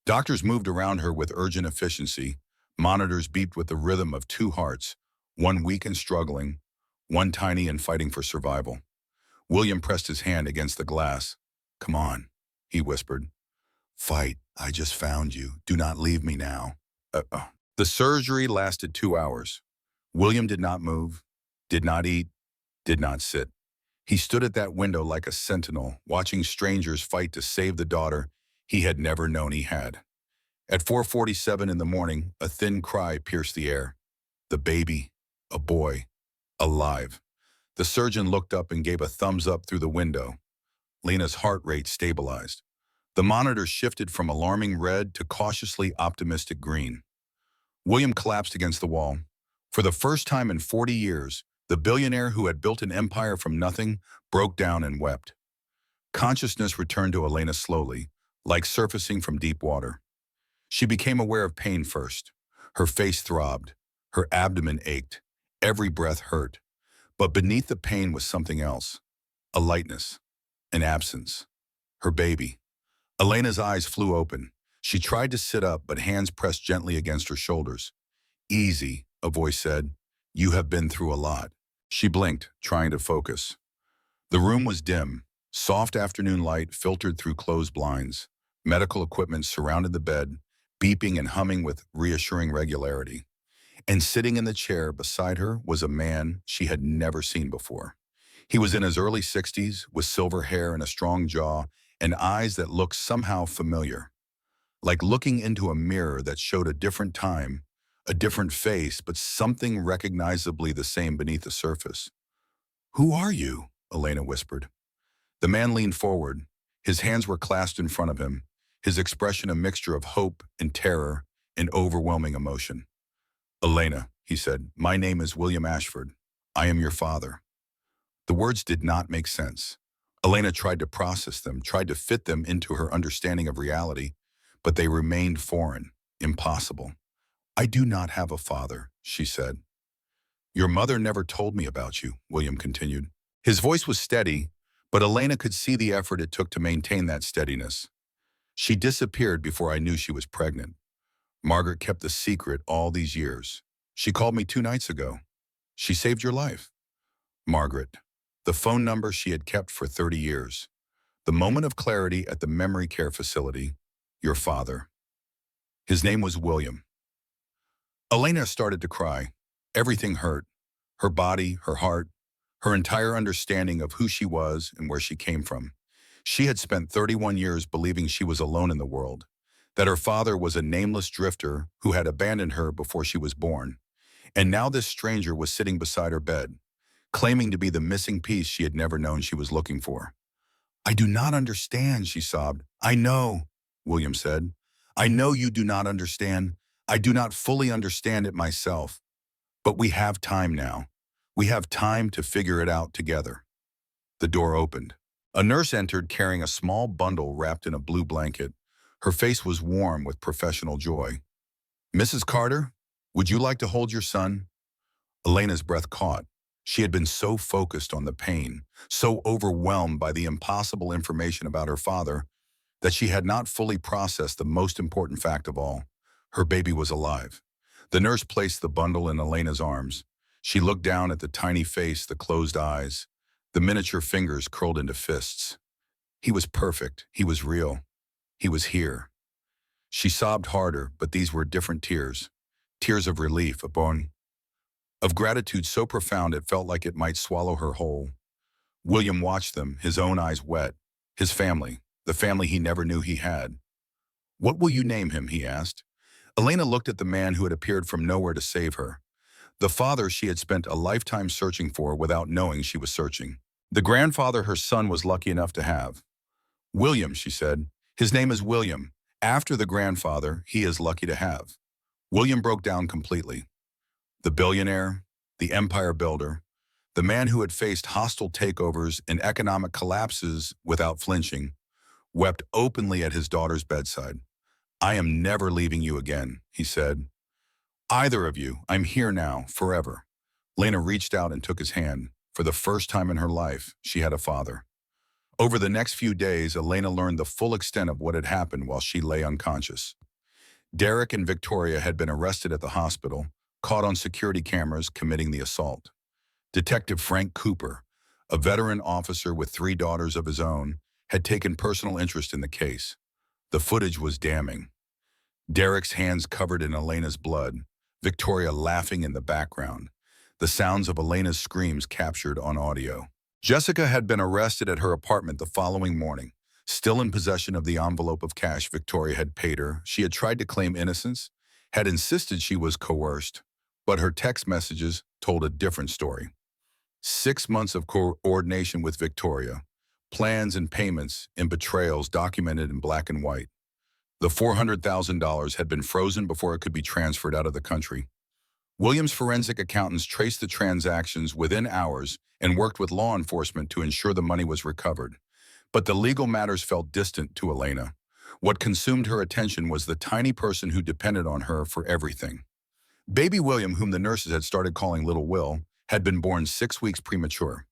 Doctors moved around her with urgent efficiency. Monitors beeped with the rhythm of 2 hearts, one weak and struggling, one tiny and fighting for survival. William pressed his hand against the glass. "Come on," he whispered. "Fight. I just found you. Do not leave me now." The surgery lasted 2 hours. William did not move, did not eat, did not sit. He stood at that window like a sentinel, watching strangers fight to save the daughter he had never known he had. At 4:47 in the morning, a thin cry pierced the air. The baby, a boy, alive. The surgeon looked up and gave a thumbs up through the window. Lena's heart rate stabilized. The monitor shifted from alarming red to cautiously optimistic green. William collapsed against the wall. For the first time in 40 years, the billionaire who had built an empire from nothing broke down and wept. Consciousness returned to Elena slowly, like surfacing from deep water. She became aware of pain first. Her face throbbed. Her abdomen ached. Every breath hurt. But beneath the pain was something else. A lightness. An absence. Her baby. Elena's eyes flew open. She tried to sit up, but hands pressed gently against her shoulders. Easy, a voice said. You have been through a lot. She blinked, trying to focus. The room was dim. Soft afternoon light filtered through closed blinds. Medical equipment surrounded the bed, beeping and humming with reassuring regularity. And sitting in the chair beside her was a man she had never seen before. He was in his early 60s, with silver hair and a strong jaw, and eyes that looked somehow familiar. Like looking into a mirror that showed a different time, a different face, but something recognizably the same beneath the surface. "Who are you?" Elena whispered. The man leaned forward. His hands were clasped in front of him, his expression a mixture of hope and terror and overwhelming emotion. "Elena," he said, "my name is William Ashford. I am your father." The words did not make sense. Elena tried to process them, tried to fit them into her understanding of reality, but they remained foreign, impossible. "I do not have a father," she said. "Your mother never told me about you," William continued. His voice was steady, but Elena could see the effort it took to maintain that steadiness. "She disappeared before I knew she was pregnant. Margaret kept the secret all these years. She called me 2 nights ago. She saved your life." Margaret. The phone number she had kept for 30 years. The moment of clarity at the memory care facility. Your father. His name was William. Elena started to cry. Everything hurt. Her body, her heart, her entire understanding of who she was and where she came from. She had spent 31 years believing she was alone in the world, that her father was a nameless drifter who had abandoned her before she was born. And now this stranger was sitting beside her bed, claiming to be the missing piece she had never known she was looking for. "I do not understand," she sobbed. "I know," William said. "I know you do not understand. I do not fully understand it myself. But we have time now. We have time to figure it out together." The door opened. A nurse entered carrying a small bundle wrapped in a blue blanket. Her face was warm with professional joy. "Mrs. Carter, would you like to hold your son?" Elena's breath caught. She had been so focused on the pain, so overwhelmed by the impossible information about her father, that she had not fully processed the most important fact of all. Her baby was alive. The nurse placed the bundle in Elena's arms. She looked down at the tiny face, the closed eyes, the miniature fingers curled into fists. He was perfect. He was real. He was here. She sobbed harder, but these were different tears. Tears of relief, of gratitude so profound it felt like it might swallow her whole. William watched them, his own eyes wet. His family, the family he never knew he had. "What will you name him?" he asked. Elena looked at the man who had appeared from nowhere to save her. The father she had spent a lifetime searching for without knowing she was searching. The grandfather her son was lucky enough to have. "William," she said. "His name is William. After the grandfather he is lucky to have." William broke down completely. The billionaire, the empire builder, the man who had faced hostile takeovers and economic collapses without flinching, wept openly at his daughter's bedside. "I am never leaving you again," he said. "Either of you, I'm here now, forever." Lena reached out and took his hand. For the first time in her life, she had a father. Over the next few days, Elena learned the full extent of what had happened while she lay unconscious. Derek and Victoria had been arrested at the hospital, caught on security cameras committing the assault. Detective Frank Cooper, a veteran officer with 3 daughters of his own, had taken personal interest in the case. The footage was damning. Derek's hands covered in Elena's blood, Victoria laughing in the background, the sounds of Elena's screams captured on audio. Jessica had been arrested at her apartment the following morning. Still in possession of the envelope of cash Victoria had paid her, she had tried to claim innocence, had insisted she was coerced, but her text messages told a different story. 6 months of coordination with Victoria, plans and payments and betrayals documented in black and white. The $400,000 had been frozen before it could be transferred out of the country. William's forensic accountants traced the transactions within hours and worked with law enforcement to ensure the money was recovered. But the legal matters felt distant to Elena. What consumed her attention was the tiny person who depended on her for everything. Baby William, whom the nurses had started calling Little Will, had been born 6 weeks premature.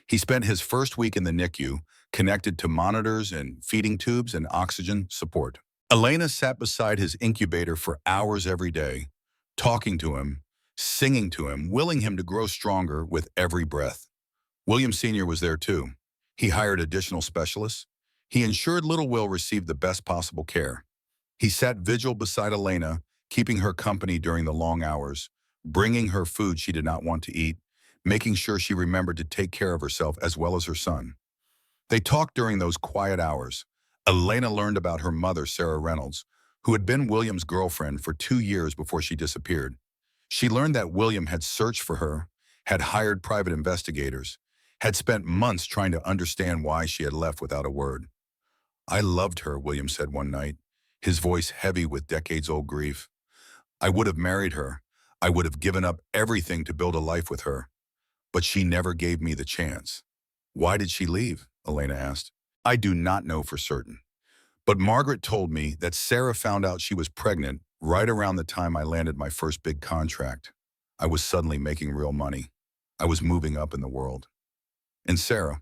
He spent his first week in the NICU, connected to monitors and feeding tubes and oxygen support. Elena sat beside his incubator for hours every day, talking to him, singing to him, willing him to grow stronger with every breath. William Sr. was there too. He hired additional specialists. He ensured little Will received the best possible care. He sat vigil beside Elena, keeping her company during the long hours, bringing her food she did not want to eat, making sure she remembered to take care of herself as well as her son. They talked during those quiet hours. Elena learned about her mother, Sarah Reynolds, who had been William's girlfriend for 2 years before she disappeared. She learned that William had searched for her, had hired private investigators, had spent months trying to understand why she had left without a word. "I loved her," William said one night, his voice heavy with decades-old grief. "I would have married her. I would have given up everything to build a life with her. But she never gave me the chance." "Why did she leave?" Elena asked. "I do not know for certain. But Margaret told me that Sarah found out she was pregnant right around the time I landed my first big contract. I was suddenly making real money. I was moving up in the world. And Sarah."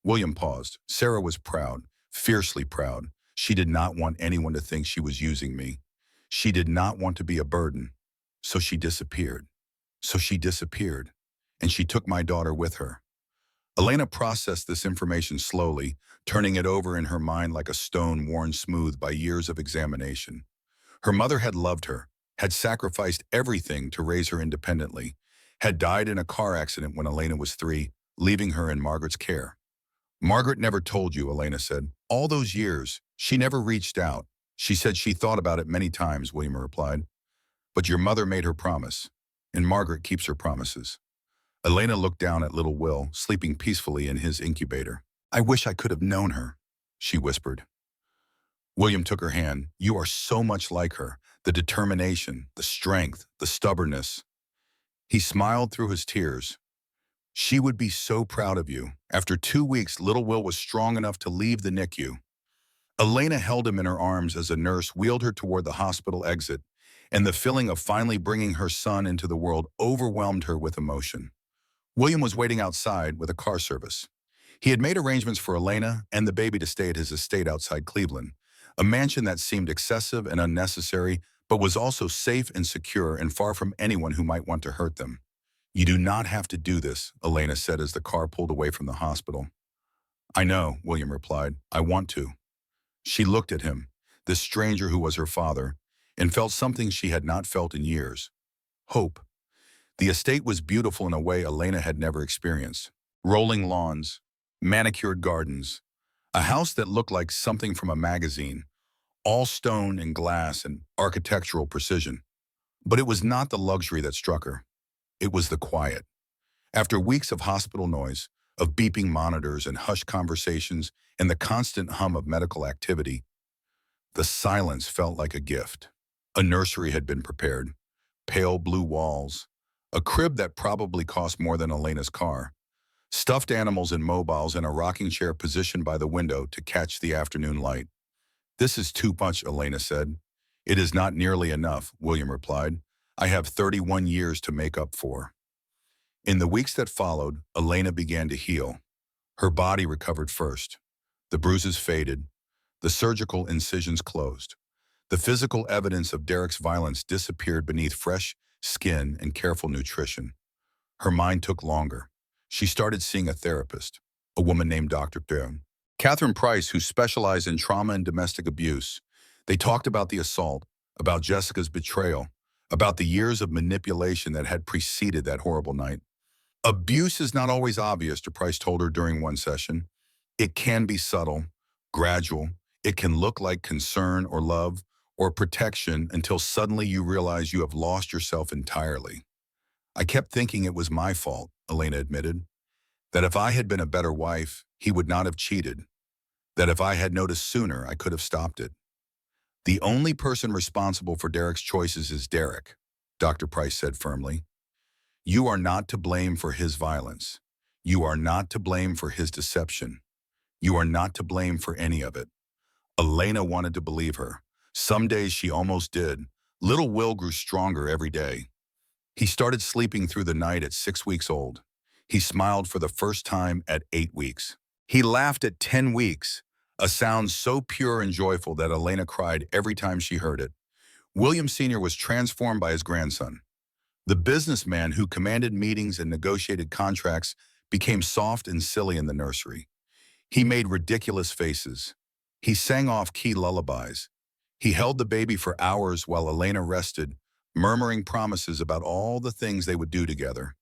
William paused. "Sarah was proud, fiercely proud. She did not want anyone to think she was using me. She did not want to be a burden. So she disappeared. And she took my daughter with her." Elena processed this information slowly, turning it over in her mind like a stone worn smooth by years of examination. Her mother had loved her, had sacrificed everything to raise her independently, had died in a car accident when Elena was 3, leaving her in Margaret's care. "Margaret never told you," Elena said. "All those years, she never reached out. She said she thought about it many times," William replied. "But your mother made her promise, and Margaret keeps her promises." Elena looked down at little Will, sleeping peacefully in his incubator. "I wish I could have known her," she whispered. William took her hand. "You are so much like her. The determination, the strength, the stubbornness." He smiled through his tears. "She would be so proud of you." After 2 weeks, little Will was strong enough to leave the NICU. Elena held him in her arms as a nurse wheeled her toward the hospital exit, and the feeling of finally bringing her son into the world overwhelmed her with emotion. William was waiting outside with a car service. He had made arrangements for Elena and the baby to stay at his estate outside Cleveland, a mansion that seemed excessive and unnecessary, but was also safe and secure and far from anyone who might want to hurt them. "You do not have to do this," Elena said as the car pulled away from the hospital. "I know," William replied. "I want to." She looked at him, this stranger who was her father, and felt something she had not felt in years: hope. The estate was beautiful in a way Elena had never experienced. Rolling lawns, manicured gardens, a house that looked like something from a magazine, all stone and glass and architectural precision. But it was not the luxury that struck her. It was the quiet. After weeks of hospital noise, of beeping monitors and hushed conversations and the constant hum of medical activity, the silence felt like a gift. A nursery had been prepared, pale blue walls, a crib that probably cost more than Elena's car, stuffed animals in mobiles, and a rocking chair positioned by the window to catch the afternoon light. "This is too much," Elena said. "It is not nearly enough," William replied. "I have 31 years to make up for." In the weeks that followed, Elena began to heal. Her body recovered first. The bruises faded. The surgical incisions closed. The physical evidence of Derek's violence disappeared beneath fresh skin and careful nutrition. Her mind took longer. She started seeing a therapist, a woman named Dr. Catherine Price, who specialized in trauma and domestic abuse. They talked about the assault, about Jessica's betrayal, about the years of manipulation that had preceded that horrible night. "Abuse is not always obvious," Price told her during one session. "It can be subtle, gradual. It can look like concern or love or protection until suddenly you realize you have lost yourself entirely." "I kept thinking it was my fault," Elena admitted. "That if I had been a better wife, he would not have cheated. That if I had noticed sooner, I could have stopped it. The only person responsible for Derek's choices is Derek." Dr. Price said firmly. You are not to blame for his violence. You are not to blame for his deception. You are not to blame for any of it. Elena wanted to believe her. Some days she almost did. Little Will grew stronger every day. He started sleeping through the night at 6 weeks old. He smiled for the first time at 8 weeks. He laughed at 10 weeks, a sound so pure and joyful that Elena cried every time she heard it. William Sr. was transformed by his grandson. The businessman who commanded meetings and negotiated contracts became soft and silly in the nursery. He made ridiculous faces. He sang off key lullabies. He held the baby for hours while Elena rested, murmuring promises about all the things they would do together.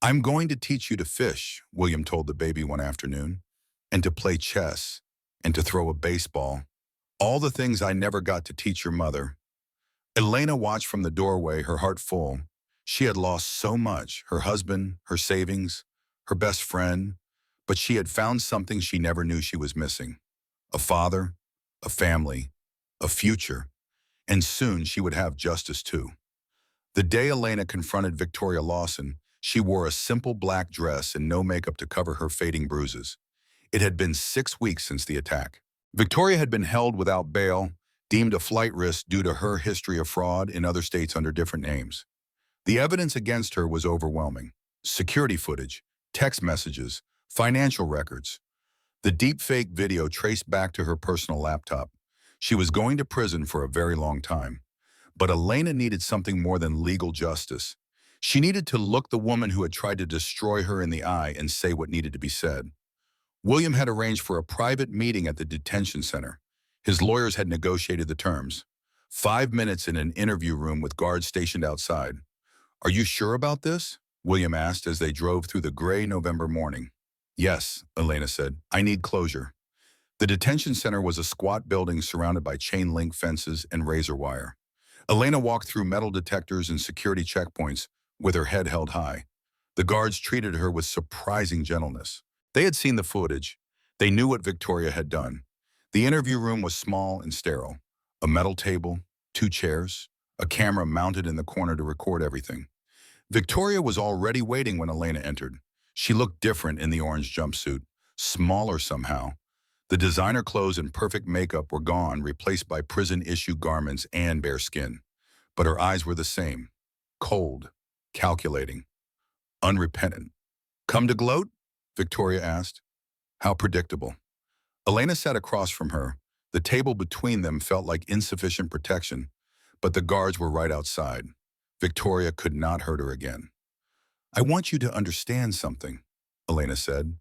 I'm going to teach you to fish, William told the baby one afternoon, and to play chess, and to throw a baseball. All the things I never got to teach your mother. Elena watched from the doorway, her heart full. She had lost so much, her husband, her savings, her best friend, but she had found something she never knew she was missing. A father, a family, a future, and soon she would have justice too. The day Elena confronted Victoria Lawson, she wore a simple black dress and no makeup to cover her fading bruises. It had been 6 weeks since the attack. Victoria had been held without bail, deemed a flight risk due to her history of fraud in other states under different names. The evidence against her was overwhelming. Security footage, text messages, financial records. The deepfake video traced back to her personal laptop. She was going to prison for a very long time. But Elena needed something more than legal justice. She needed to look the woman who had tried to destroy her in the eye and say what needed to be said. William had arranged for a private meeting at the detention center. His lawyers had negotiated the terms. 5 minutes in an interview room with guards stationed outside. Are you sure about this? William asked as they drove through the gray November morning. Yes, Elena said. I need closure. The detention center was a squat building surrounded by chain link fences and razor wire. Elena walked through metal detectors and security checkpoints with her head held high. The guards treated her with surprising gentleness. They had seen the footage. They knew what Victoria had done. The interview room was small and sterile. A metal table, 2 chairs, a camera mounted in the corner to record everything. Victoria was already waiting when Elena entered. She looked different in the orange jumpsuit, smaller somehow. The designer clothes and perfect makeup were gone, replaced by prison-issue garments and bare skin. But her eyes were the same, cold, calculating, unrepentant. Come to gloat? Victoria asked. How predictable. Elena sat across from her. The table between them felt like insufficient protection, but the guards were right outside. Victoria could not hurt her again. I want you to understand something, Elena said.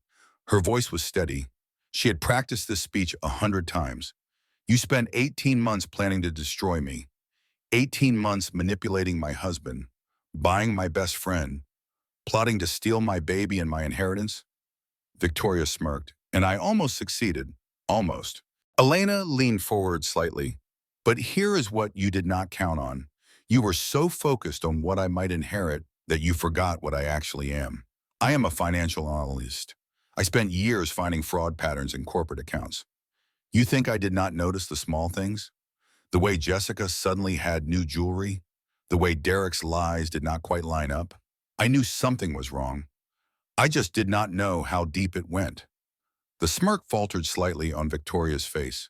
Her voice was steady. She had practiced this speech 100 times. You spent 18 months planning to destroy me. 18 months manipulating my husband, buying my best friend, plotting to steal my baby and my inheritance. Victoria smirked, and I almost succeeded. Almost. Elena leaned forward slightly. But here is what you did not count on. You were so focused on what I might inherit that you forgot what I actually am. I am a financial analyst. I spent years finding fraud patterns in corporate accounts. You think I did not notice the small things? The way Jessica suddenly had new jewelry? The way Derek's lies did not quite line up? I knew something was wrong. I just did not know how deep it went. The smirk faltered slightly on Victoria's face.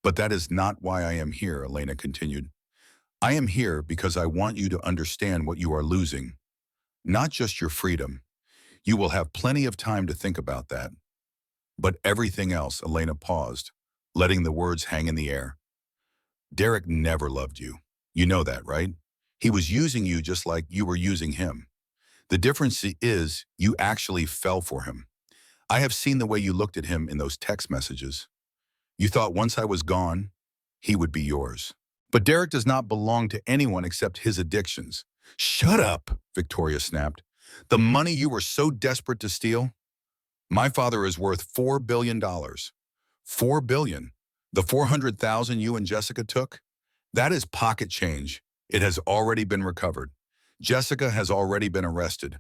But that is not why I am here, Elena continued. I am here because I want you to understand what you are losing. Not just your freedom. You will have plenty of time to think about that. But everything else, Elena paused, letting the words hang in the air. Derek never loved you. You know that, right? He was using you just like you were using him. The difference is you actually fell for him. I have seen the way you looked at him in those text messages. You thought once I was gone, he would be yours. But Derek does not belong to anyone except his addictions. Shut up, Victoria snapped. The money you were so desperate to steal? My father is worth $4 billion. $4 billion. The 400,000 you and Jessica took? That is pocket change. It has already been recovered. Jessica has already been arrested.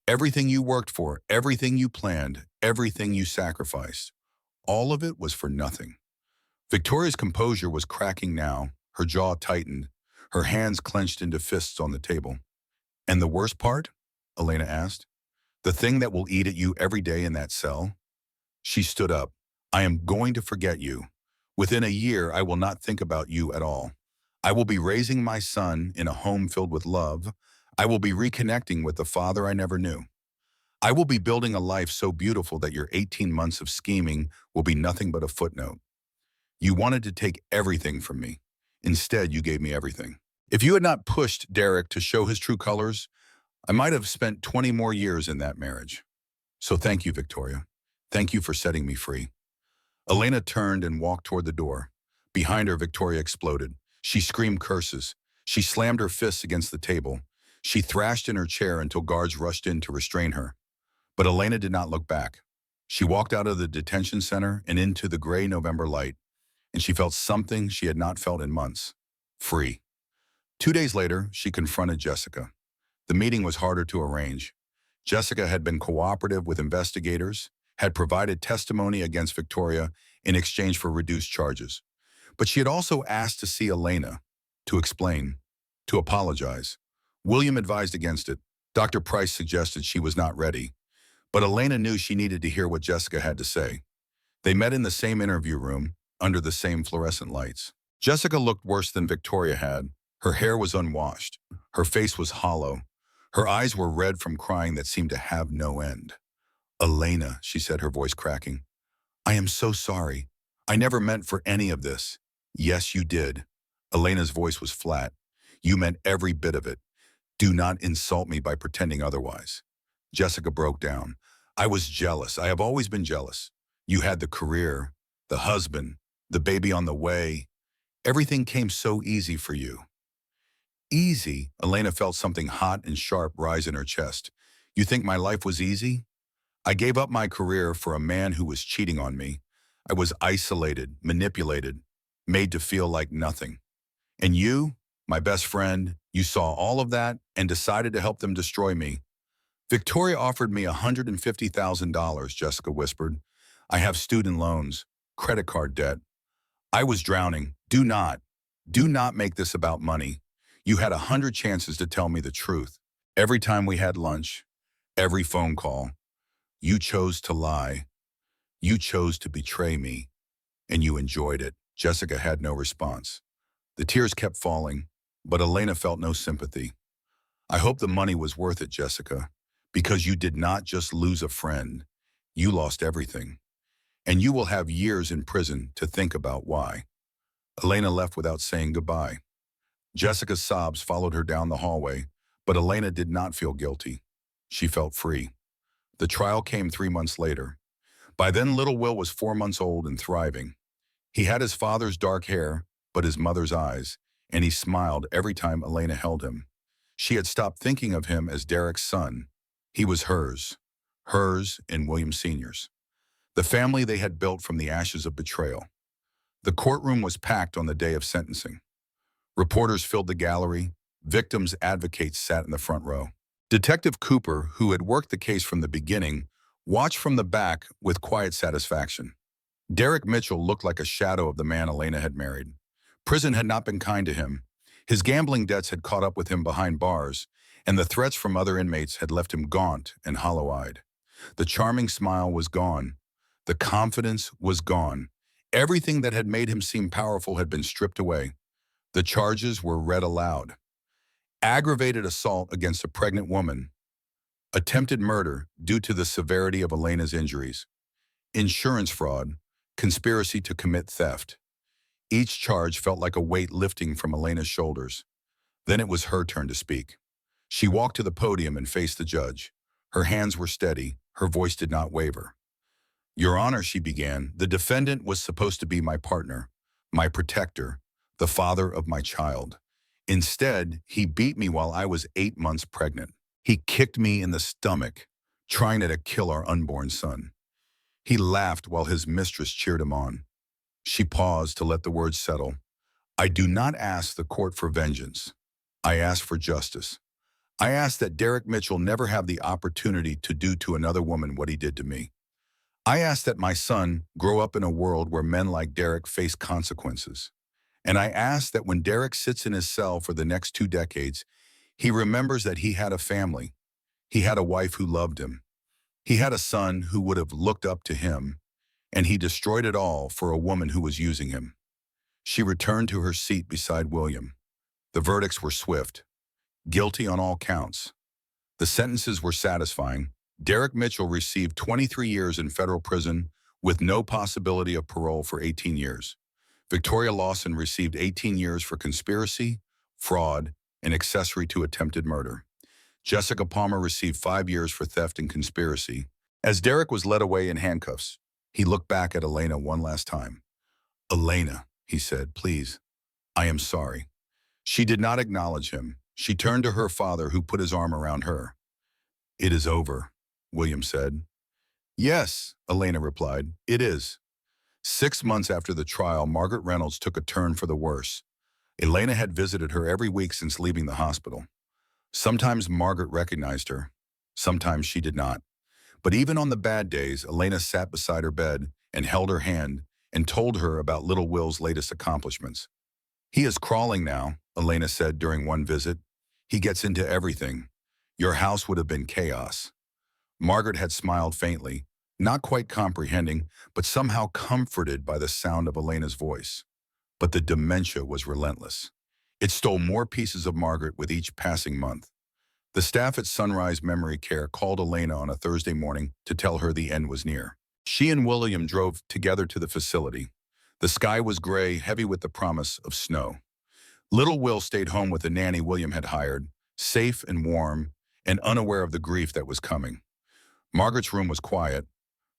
Everything you worked for, everything you planned, everything you sacrificed, all of it was for nothing. Victoria's composure was cracking now, her jaw tightened. her hands clenched into fists on the table. And the worst part? Elena asked. The thing that will eat at you every day in that cell? She stood up. I am going to forget you. Within a year, I will not think about you at all. I will be raising my son in a home filled with love. I will be reconnecting with the father I never knew. I will be building a life so beautiful that your 18 months of scheming will be nothing but a footnote. You wanted to take everything from me. Instead, you gave me everything. If you had not pushed Derek to show his true colors, I might have spent 20 more years in that marriage. So thank you, Victoria. Thank you for setting me free. Elena turned and walked toward the door. Behind her, Victoria exploded. She screamed curses. She slammed her fists against the table. She thrashed in her chair until guards rushed in to restrain her. But Elena did not look back. She walked out of the detention center and into the gray November light, and she felt something she had not felt in months. Free. 2 days later, she confronted Jessica. The meeting was harder to arrange. Jessica had been cooperative with investigators, had provided testimony against Victoria in exchange for reduced charges. But she had also asked to see Elena, to explain, to apologize. William advised against it. Dr. Price suggested she was not ready. But Elena knew she needed to hear what Jessica had to say. They met in the same interview room, under the same fluorescent lights. Jessica looked worse than Victoria had. Her hair was unwashed. Her face was hollow. Her eyes were red from crying that seemed to have no end. Elena, she said, her voice cracking. I am so sorry. I never meant for any of this. Yes, you did. Elena's voice was flat. You meant every bit of it. Do not insult me by pretending otherwise. Jessica broke down. I was jealous. I have always been jealous. You had the career, the husband, the baby on the way. Everything came so easy for you. Easy? Elena felt something hot and sharp rise in her chest. You think my life was easy? I gave up my career for a man who was cheating on me. I was isolated, manipulated, made to feel like nothing. And you, my best friend, you saw all of that and decided to help them destroy me. Victoria offered me $150,000, Jessica whispered. I have student loans, credit card debt. I was drowning. Do not make this about money. You had 100 chances to tell me the truth. Every time we had lunch, every phone call, you chose to lie. You chose to betray me, and you enjoyed it. Jessica had no response. The tears kept falling, but Elena felt no sympathy. I hope the money was worth it, Jessica, because you did not just lose a friend. You lost everything. And you will have years in prison to think about why. Elena left without saying goodbye. Jessica's sobs followed her down the hallway, but Elena did not feel guilty. She felt free. The trial came 3 months later. By then, little Will was 4 months old and thriving. He had his father's dark hair, but his mother's eyes, and he smiled every time Elena held him. She had stopped thinking of him as Derek's son. He was hers and William Sr.'s. The family they had built from the ashes of betrayal. The courtroom was packed on the day of sentencing. Reporters filled the gallery. Victims' advocates sat in the front row. Detective Cooper, who had worked the case from the beginning, watched from the back with quiet satisfaction. Derek Mitchell looked like a shadow of the man Elena had married. Prison had not been kind to him. His gambling debts had caught up with him behind bars, and the threats from other inmates had left him gaunt and hollow-eyed. The charming smile was gone. The confidence was gone. Everything that had made him seem powerful had been stripped away. The charges were read aloud. Aggravated assault against a pregnant woman. Attempted murder due to the severity of Elena's injuries. Insurance fraud. Conspiracy to commit theft. Each charge felt like a weight lifting from Elena's shoulders. Then it was her turn to speak. She walked to the podium and faced the judge. Her hands were steady. Her voice did not waver. Your Honor, she began, the defendant was supposed to be my partner, my protector, the father of my child. Instead, he beat me while I was 8 months pregnant. He kicked me in the stomach, trying to kill our unborn son. He laughed while his mistress cheered him on. She paused to let the words settle. I do not ask the court for vengeance. I ask for justice. I ask that Derek Mitchell never have the opportunity to do to another woman what he did to me. I ask that my son grow up in a world where men like Derek face consequences. And I ask that when Derek sits in his cell for the next 2 decades, he remembers that he had a family. He had a wife who loved him. He had a son who would have looked up to him, and he destroyed it all for a woman who was using him. She returned to her seat beside William. The verdicts were swift, guilty on all counts. The sentences were satisfying. Derek Mitchell received 23 years in federal prison with no possibility of parole for 18 years. Victoria Lawson received 18 years for conspiracy, fraud, and accessory to attempted murder. Jessica Palmer received 5 years for theft and conspiracy. As Derek was led away in handcuffs, he looked back at Elena one last time. "Elena," he said, "please, I am sorry." She did not acknowledge him. She turned to her father, who put his arm around her. "It is over," William said. "Yes," Elena replied, "it is." 6 months after the trial, Margaret Reynolds took a turn for the worse. Elena had visited her every week since leaving the hospital. Sometimes Margaret recognized her. Sometimes she did not. But even on the bad days, Elena sat beside her bed and held her hand and told her about little Will's latest accomplishments. "He is crawling now," Elena said during one visit. "He gets into everything. Your house would have been chaos." Margaret had smiled faintly, not quite comprehending, but somehow comforted by the sound of Elena's voice. But the dementia was relentless. It stole more pieces of Margaret with each passing month. The staff at Sunrise Memory Care called Elena on a Thursday morning to tell her the end was near. She and William drove together to the facility. The sky was gray, heavy with the promise of snow. Little Will stayed home with the nanny William had hired, safe and warm, and unaware of the grief that was coming. Margaret's room was quiet.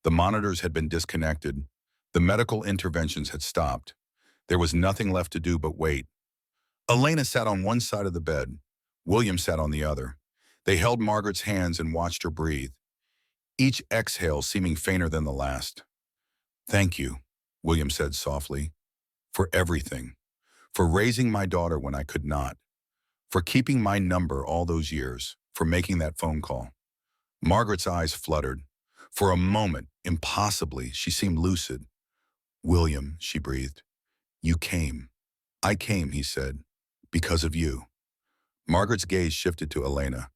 The monitors had been disconnected. The medical interventions had stopped. There was nothing left to do but wait. Elena sat on one side of the bed. William sat on the other. They held Margaret's hands and watched her breathe, each exhale seeming fainter than the last. "Thank you," William said softly, "for everything, for raising my daughter when I could not, for keeping my number all those years, for making that phone call." Margaret's eyes fluttered. For a moment, impossibly, she seemed lucid. "William," she breathed, "you came." "I came," he said, "because of you." Margaret's gaze shifted to Elena.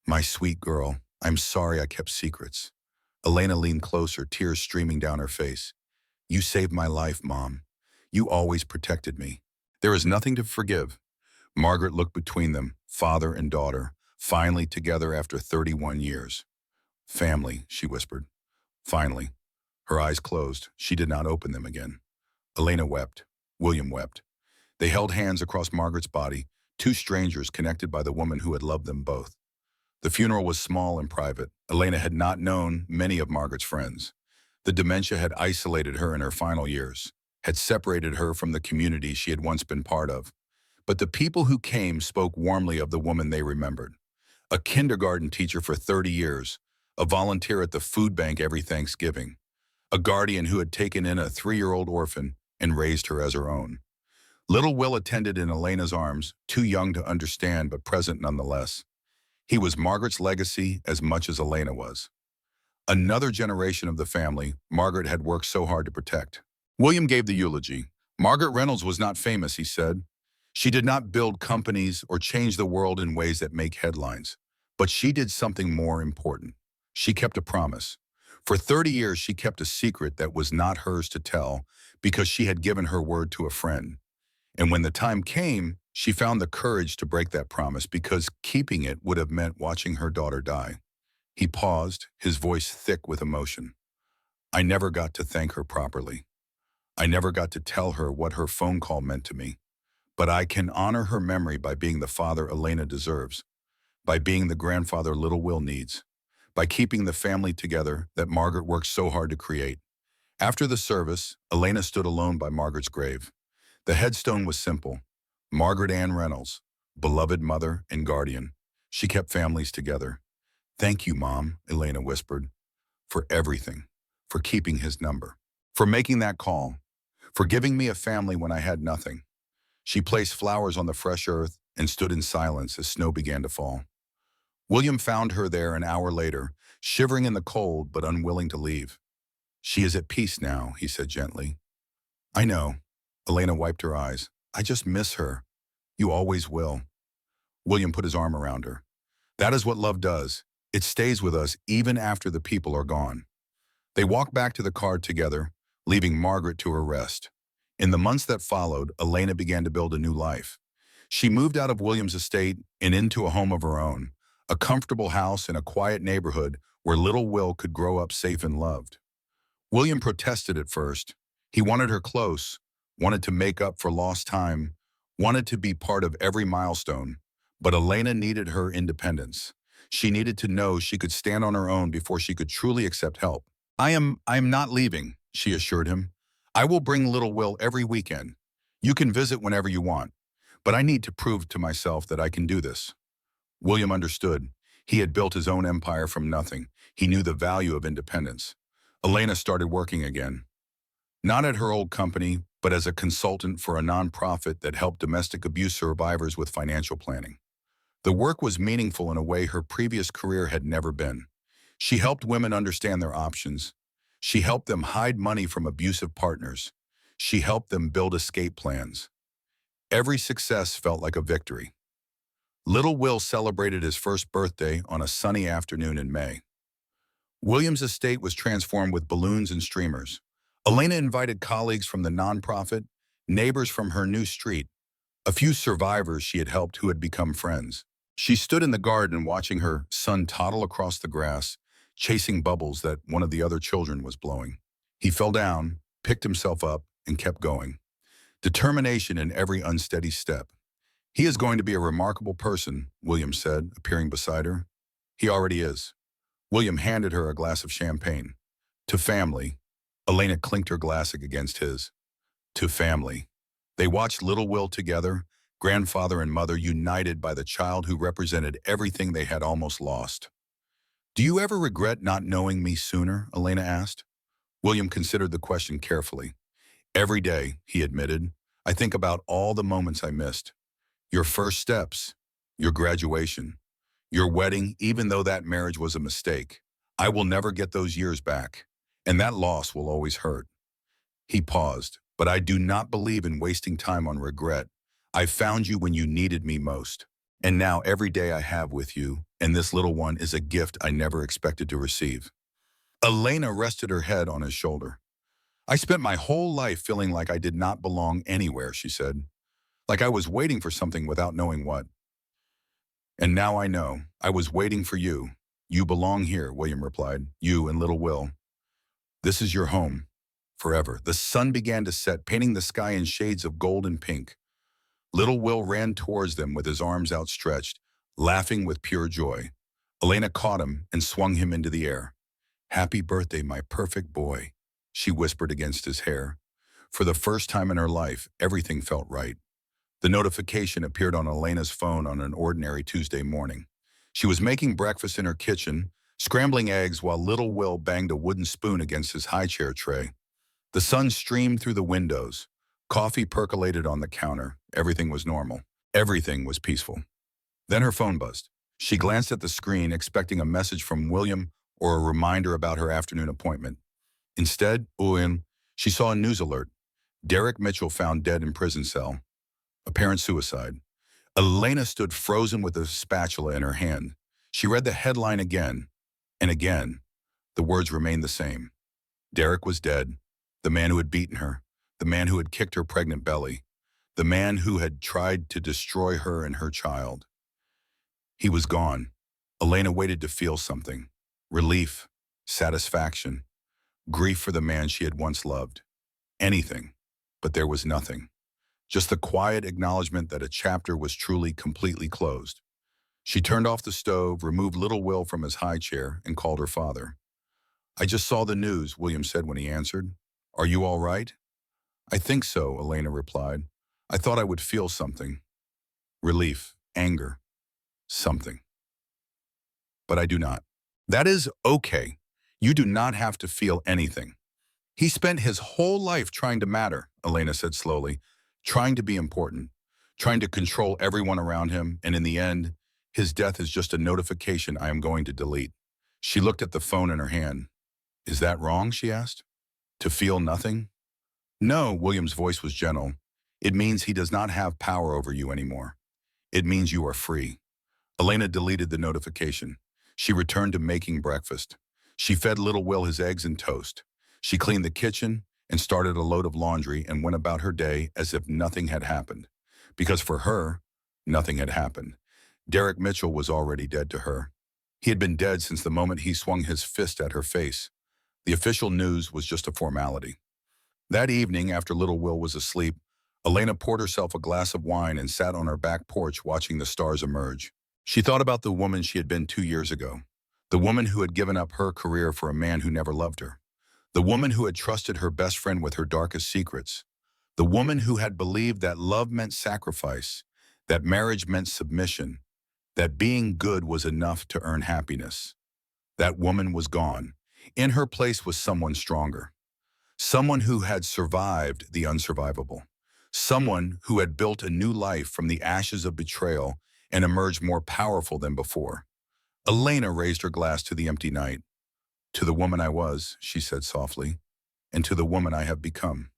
"My sweet girl, I'm sorry I kept secrets." Elena leaned closer, tears streaming down her face. "You saved my life, Mom. You always protected me." "There is nothing to forgive." Margaret looked between them, father and daughter, finally together after 31 years. "Family," she whispered. Finally. Her eyes closed. She did not open them again. Elena wept. William wept. They held hands across Margaret's body, two strangers connected by the woman who had loved them both. The funeral was small and private. Elena had not known many of Margaret's friends. The dementia had isolated her in her final years, had separated her from the community she had once been part of. But the people who came spoke warmly of the woman they remembered. A kindergarten teacher for 30 years, a volunteer at the food bank every Thanksgiving, a guardian who had taken in a 3-year-old orphan and raised her as her own. Little Will attended in Elena's arms, too young to understand but present nonetheless. He was Margaret's legacy as much as Elena was. Another generation of the family Margaret had worked so hard to protect. William gave the eulogy. "Margaret Reynolds was not famous," he said. "She did not build companies or change the world in ways that make headlines. But she did something more important. She kept a promise. For 30 years, she kept a secret that was not hers to tell because she had given her word to a friend. And when the time came, she found the courage to break that promise because keeping it would have meant watching her daughter die." He paused, his voice thick with emotion. "I never got to thank her properly. I never got to tell her what her phone call meant to me. But I can honor her memory by being the father Elena deserves, by being the grandfather little Will needs, by keeping the family together that Margaret worked so hard to create." After the service, Elena stood alone by Margaret's grave. The headstone was simple. Margaret Ann Reynolds, beloved mother and guardian. She kept families together. "Thank you, Mom," Elena whispered, "for everything, for keeping his number, for making that call, for giving me a family when I had nothing." She placed flowers on the fresh earth and stood in silence as snow began to fall. William found her there an hour later, shivering in the cold but unwilling to leave. "She is at peace now," he said gently. "I know." Elena wiped her eyes. I just miss her. You always will. William put his arm around her. That is what love does. It stays with us even after the people are gone. They walked back to the car together, leaving Margaret to her rest. In the months that followed, Elena began to build a new life. She moved out of William's estate and into a home of her own, a comfortable house in a quiet neighborhood where little Will could grow up safe and loved. William protested at first. He wanted her close, wanted to make up for lost time, wanted to be part of every milestone, but Elena needed her independence. She needed to know she could stand on her own before she could truly accept help. I am not leaving, she assured him. I will bring little Will every weekend. You can visit whenever you want, but I need to prove to myself that I can do this. William understood. He had built his own empire from nothing. He knew the value of independence. Elena started working again. Not at her old company, but as a consultant for a nonprofit that helped domestic abuse survivors with financial planning. The work was meaningful in a way her previous career had never been. She helped women understand their options. She helped them hide money from abusive partners. She helped them build escape plans. Every success felt like a victory. Little Will celebrated his first birthday on a sunny afternoon in May. William's estate was transformed with balloons and streamers. Elena invited colleagues from the nonprofit, neighbors from her new street, a few survivors she had helped who had become friends. She stood in the garden watching her son toddle across the grass, chasing bubbles that one of the other children was blowing. He fell down, picked himself up, and kept going. Determination in every unsteady step. He is going to be a remarkable person, William said, appearing beside her. He already is. William handed her a glass of champagne. To family. Elena clinked her glass against his. To family. They watched little Will together, grandfather and mother united by the child who represented everything they had almost lost. Do you ever regret not knowing me sooner? Elena asked. William considered the question carefully. Every day, he admitted, I think about all the moments I missed. Your first steps, your graduation, your wedding, even though that marriage was a mistake. I will never get those years back, and that loss will always hurt. He paused, but I do not believe in wasting time on regret. I found you when you needed me most. And now every day I have with you, and this little one is a gift I never expected to receive. Elena rested her head on his shoulder. I spent my whole life feeling like I did not belong anywhere, she said. Like I was waiting for something without knowing what. And now I know. I was waiting for you. You belong here, William replied. You and little Will. This is your home. Forever. The sun began to set, painting the sky in shades of gold and pink. Little Will ran towards them with his arms outstretched, laughing with pure joy. Elena caught him and swung him into the air. Happy birthday, my perfect boy, she whispered against his hair. For the first time in her life, everything felt right. The notification appeared on Elena's phone on an ordinary Tuesday morning. She was making breakfast in her kitchen, scrambling eggs while little Will banged a wooden spoon against his high chair tray. The sun streamed through the windows. Coffee percolated on the counter. Everything was normal. Everything was peaceful. Then her phone buzzed. She glanced at the screen, expecting a message from William or a reminder about her afternoon appointment. Instead, she saw a news alert. Derek Mitchell found dead in prison cell. Apparent suicide. Elena stood frozen with a spatula in her hand. She read the headline again and again. The words remained the same. Derek was dead. The man who had beaten her. The man who had kicked her pregnant belly. The man who had tried to destroy her and her child. He was gone. Elena waited to feel something. Relief, satisfaction, grief for the man she had once loved. Anything, but there was nothing. Just the quiet acknowledgement that a chapter was truly completely closed. She turned off the stove, removed little Will from his high chair, and called her father. I just saw the news, William said when he answered. Are you all right? I think so, Elena replied. I thought I would feel something. Relief, anger, something. But I do not. That is okay. You do not have to feel anything. He spent his whole life trying to matter, Elena said slowly, trying to be important, trying to control everyone around him, and in the end, his death is just a notification I am going to delete. She looked at the phone in her hand. Is that wrong, she asked? To feel nothing? No, William's voice was gentle. It means he does not have power over you anymore. It means you are free. Elena deleted the notification. She returned to making breakfast. She fed little Will his eggs and toast. She cleaned the kitchen and started a load of laundry and went about her day as if nothing had happened. Because for her, nothing had happened. Derek Mitchell was already dead to her. He had been dead since the moment he swung his fist at her face. The official news was just a formality. That evening, after little Will was asleep, Elena poured herself a glass of wine and sat on her back porch watching the stars emerge. She thought about the woman she had been 2 years ago, the woman who had given up her career for a man who never loved her, the woman who had trusted her best friend with her darkest secrets, the woman who had believed that love meant sacrifice, that marriage meant submission, that being good was enough to earn happiness. That woman was gone. In her place was someone stronger. Someone who had survived the unsurvivable. Someone who had built a new life from the ashes of betrayal and emerged more powerful than before. Elena raised her glass to the empty night. "To the woman I was," she said softly, "and to the woman I have become."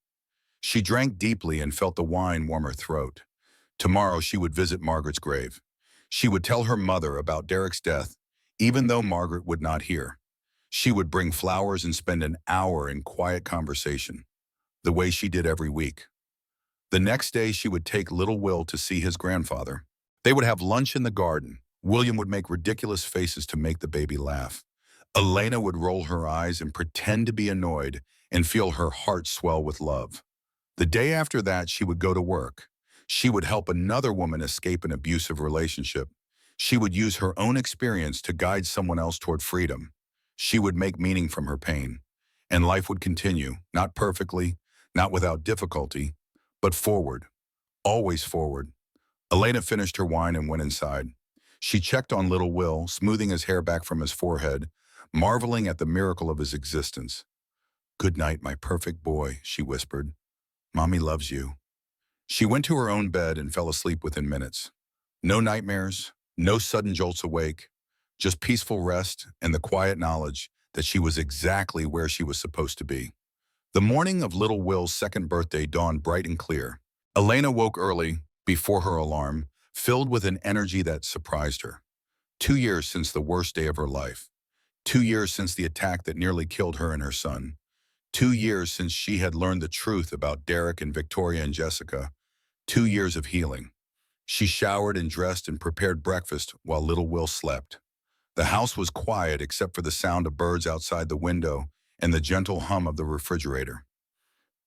She drank deeply and felt the wine warm her throat. Tomorrow she would visit Margaret's grave. She would tell her mother about Derek's death, even though Margaret would not hear. She would bring flowers and spend an hour in quiet conversation, the way she did every week. The next day she would take little Will to see his grandfather. They would have lunch in the garden. William would make ridiculous faces to make the baby laugh. Elena would roll her eyes and pretend to be annoyed and feel her heart swell with love. The day after that, she would go to work. She would help another woman escape an abusive relationship. She would use her own experience to guide someone else toward freedom. She would make meaning from her pain. And life would continue, not perfectly, not without difficulty, but forward, always forward. Elena finished her wine and went inside. She checked on little Will, smoothing his hair back from his forehead, marveling at the miracle of his existence. "Good night, my perfect boy," she whispered. "Mommy loves you." She went to her own bed and fell asleep within minutes. No nightmares, no sudden jolts awake, just peaceful rest and the quiet knowledge that she was exactly where she was supposed to be. The morning of little Will's second birthday dawned bright and clear. Elena woke early, before her alarm, filled with an energy that surprised her. 2 years since the worst day of her life. 2 years since the attack that nearly killed her and her son. 2 years since she had learned the truth about Derek and Victoria and Jessica. 2 years of healing. She showered and dressed and prepared breakfast while little Will slept. The house was quiet except for the sound of birds outside the window and the gentle hum of the refrigerator.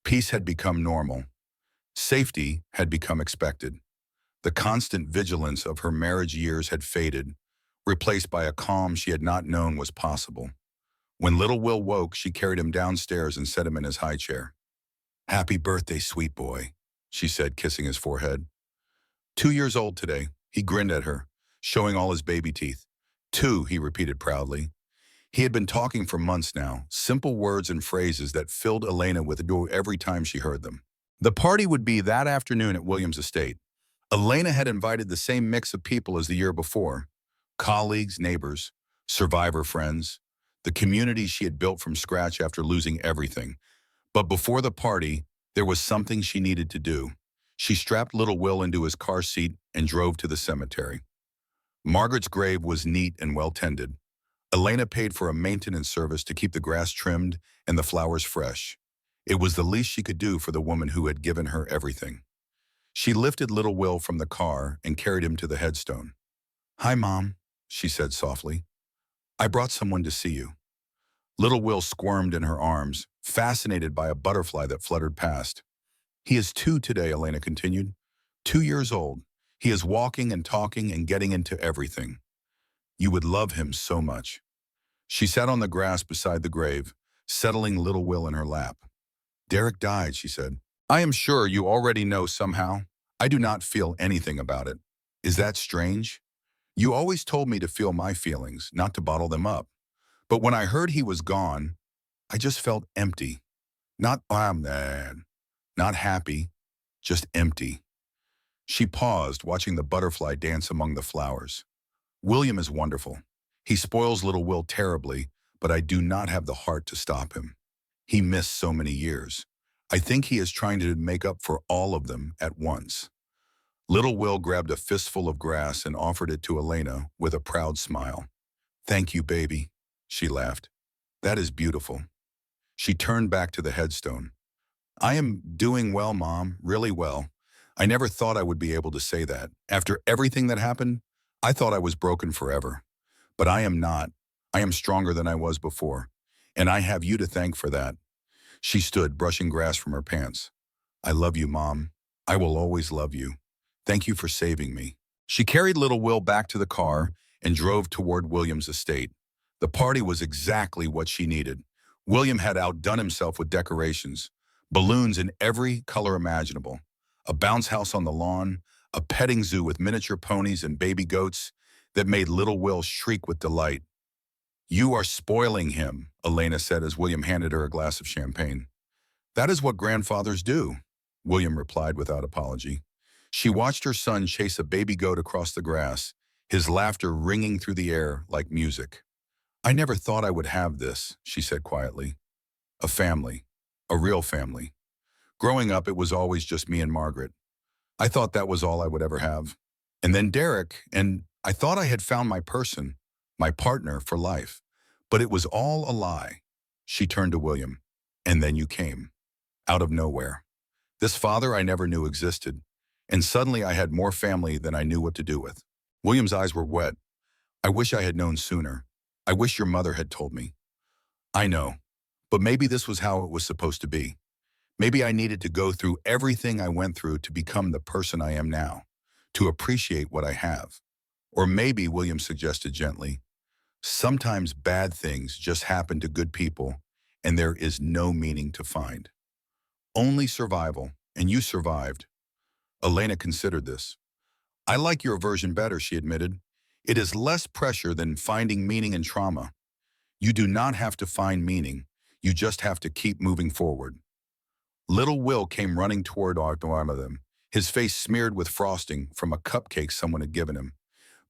Peace had become normal. Safety had become expected. The constant vigilance of her marriage years had faded, replaced by a calm she had not known was possible. When little Will woke, she carried him downstairs and set him in his high chair. "Happy birthday, sweet boy," she said, kissing his forehead. 2 years old today, he grinned at her, showing all his baby teeth. 2, he repeated proudly. He had been talking for months now, simple words and phrases that filled Elena with joy every time she heard them. The party would be that afternoon at William's estate. Elena had invited the same mix of people as the year before. Colleagues, neighbors, survivor friends, the community she had built from scratch after losing everything. But before the party, there was something she needed to do. She strapped little Will into his car seat and drove to the cemetery. Margaret's grave was neat and well tended. Elena paid for a maintenance service to keep the grass trimmed and the flowers fresh. It was the least she could do for the woman who had given her everything. She lifted little Will from the car and carried him to the headstone. "Hi, Mom," she said softly. "I brought someone to see you." Little Will squirmed in her arms, fascinated by a butterfly that fluttered past. "He is 2 today," Elena continued. 2 years old. He is walking and talking and getting into everything. You would love him so much." She sat on the grass beside the grave, settling little Will in her lap. "Derek died," she said. "I am sure you already know somehow. I do not feel anything about it. Is that strange? You always told me to feel my feelings, not to bottle them up. But when I heard he was gone, I just felt empty. Not mad, not happy, just empty." She paused, watching the butterfly dance among the flowers. "William is wonderful. He spoils little Will terribly, but I do not have the heart to stop him. He missed so many years. I think he is trying to make up for all of them at once. Little Will grabbed a fistful of grass and offered it to Elena with a proud smile. Thank you, baby, she laughed. That is beautiful. She turned back to the headstone. I am doing well, Mom, really well. I never thought I would be able to say that. After everything that happened, I thought I was broken forever. But I am not. I am stronger than I was before. And I have you to thank for that. She stood, brushing grass from her pants. I love you, Mom. I will always love you. Thank you for saving me. She carried little Will back to the car and drove toward William's estate. The party was exactly what she needed. William had outdone himself with decorations, balloons in every color imaginable, a bounce house on the lawn, a petting zoo with miniature ponies and baby goats that made little Will shriek with delight. You are spoiling him, Elena said as William handed her a glass of champagne. That is what grandfathers do, William replied without apology. She watched her son chase a baby goat across the grass, his laughter ringing through the air like music. I never thought I would have this, she said quietly. A family. A real family. Growing up, it was always just me and Margaret. I thought that was all I would ever have. And then Derek, and I thought I had found my person, my partner for life. But it was all a lie. She turned to William. And then you came. Out of nowhere. This father I never knew existed. And suddenly I had more family than I knew what to do with. William's eyes were wet. I wish I had known sooner. I wish your mother had told me. I know. But maybe this was how it was supposed to be. Maybe I needed to go through everything I went through to become the person I am now, to appreciate what I have. Or maybe, William suggested gently, sometimes bad things just happen to good people and there is no meaning to find. Only survival, and you survived. Elena considered this. I like your version better, she admitted. It is less pressure than finding meaning in trauma. You do not have to find meaning. You just have to keep moving forward. Little Will came running toward one of them, his face smeared with frosting from a cupcake someone had given him.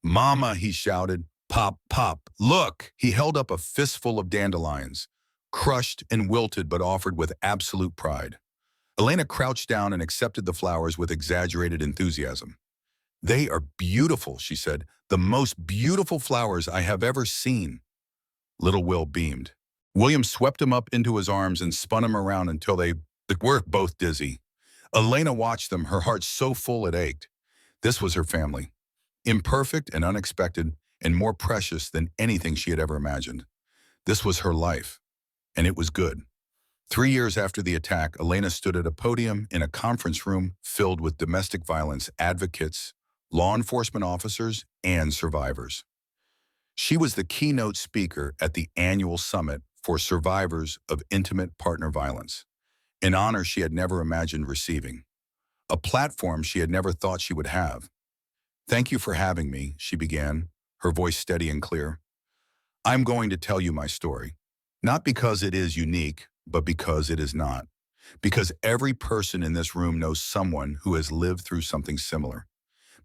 Mama, he shouted. Pop, pop, look! He held up a fistful of dandelions, crushed and wilted but offered with absolute pride. Elena crouched down and accepted the flowers with exaggerated enthusiasm. They are beautiful, she said. The most beautiful flowers I have ever seen. Little Will beamed. William swept him up into his arms and spun him around until they were both dizzy. Elena watched them, her heart so full it ached. This was her family. Imperfect and unexpected and more precious than anything she had ever imagined. This was her life, and it was good. 3 years after the attack, Elena stood at a podium in a conference room filled with domestic violence advocates, law enforcement officers, and survivors. She was the keynote speaker at the annual summit for survivors of intimate partner violence, an honor she had never imagined receiving, a platform she had never thought she would have. Thank you for having me, she began, her voice steady and clear. I'm going to tell you my story, not because it is unique, but because it is not. Because every person in this room knows someone who has lived through something similar.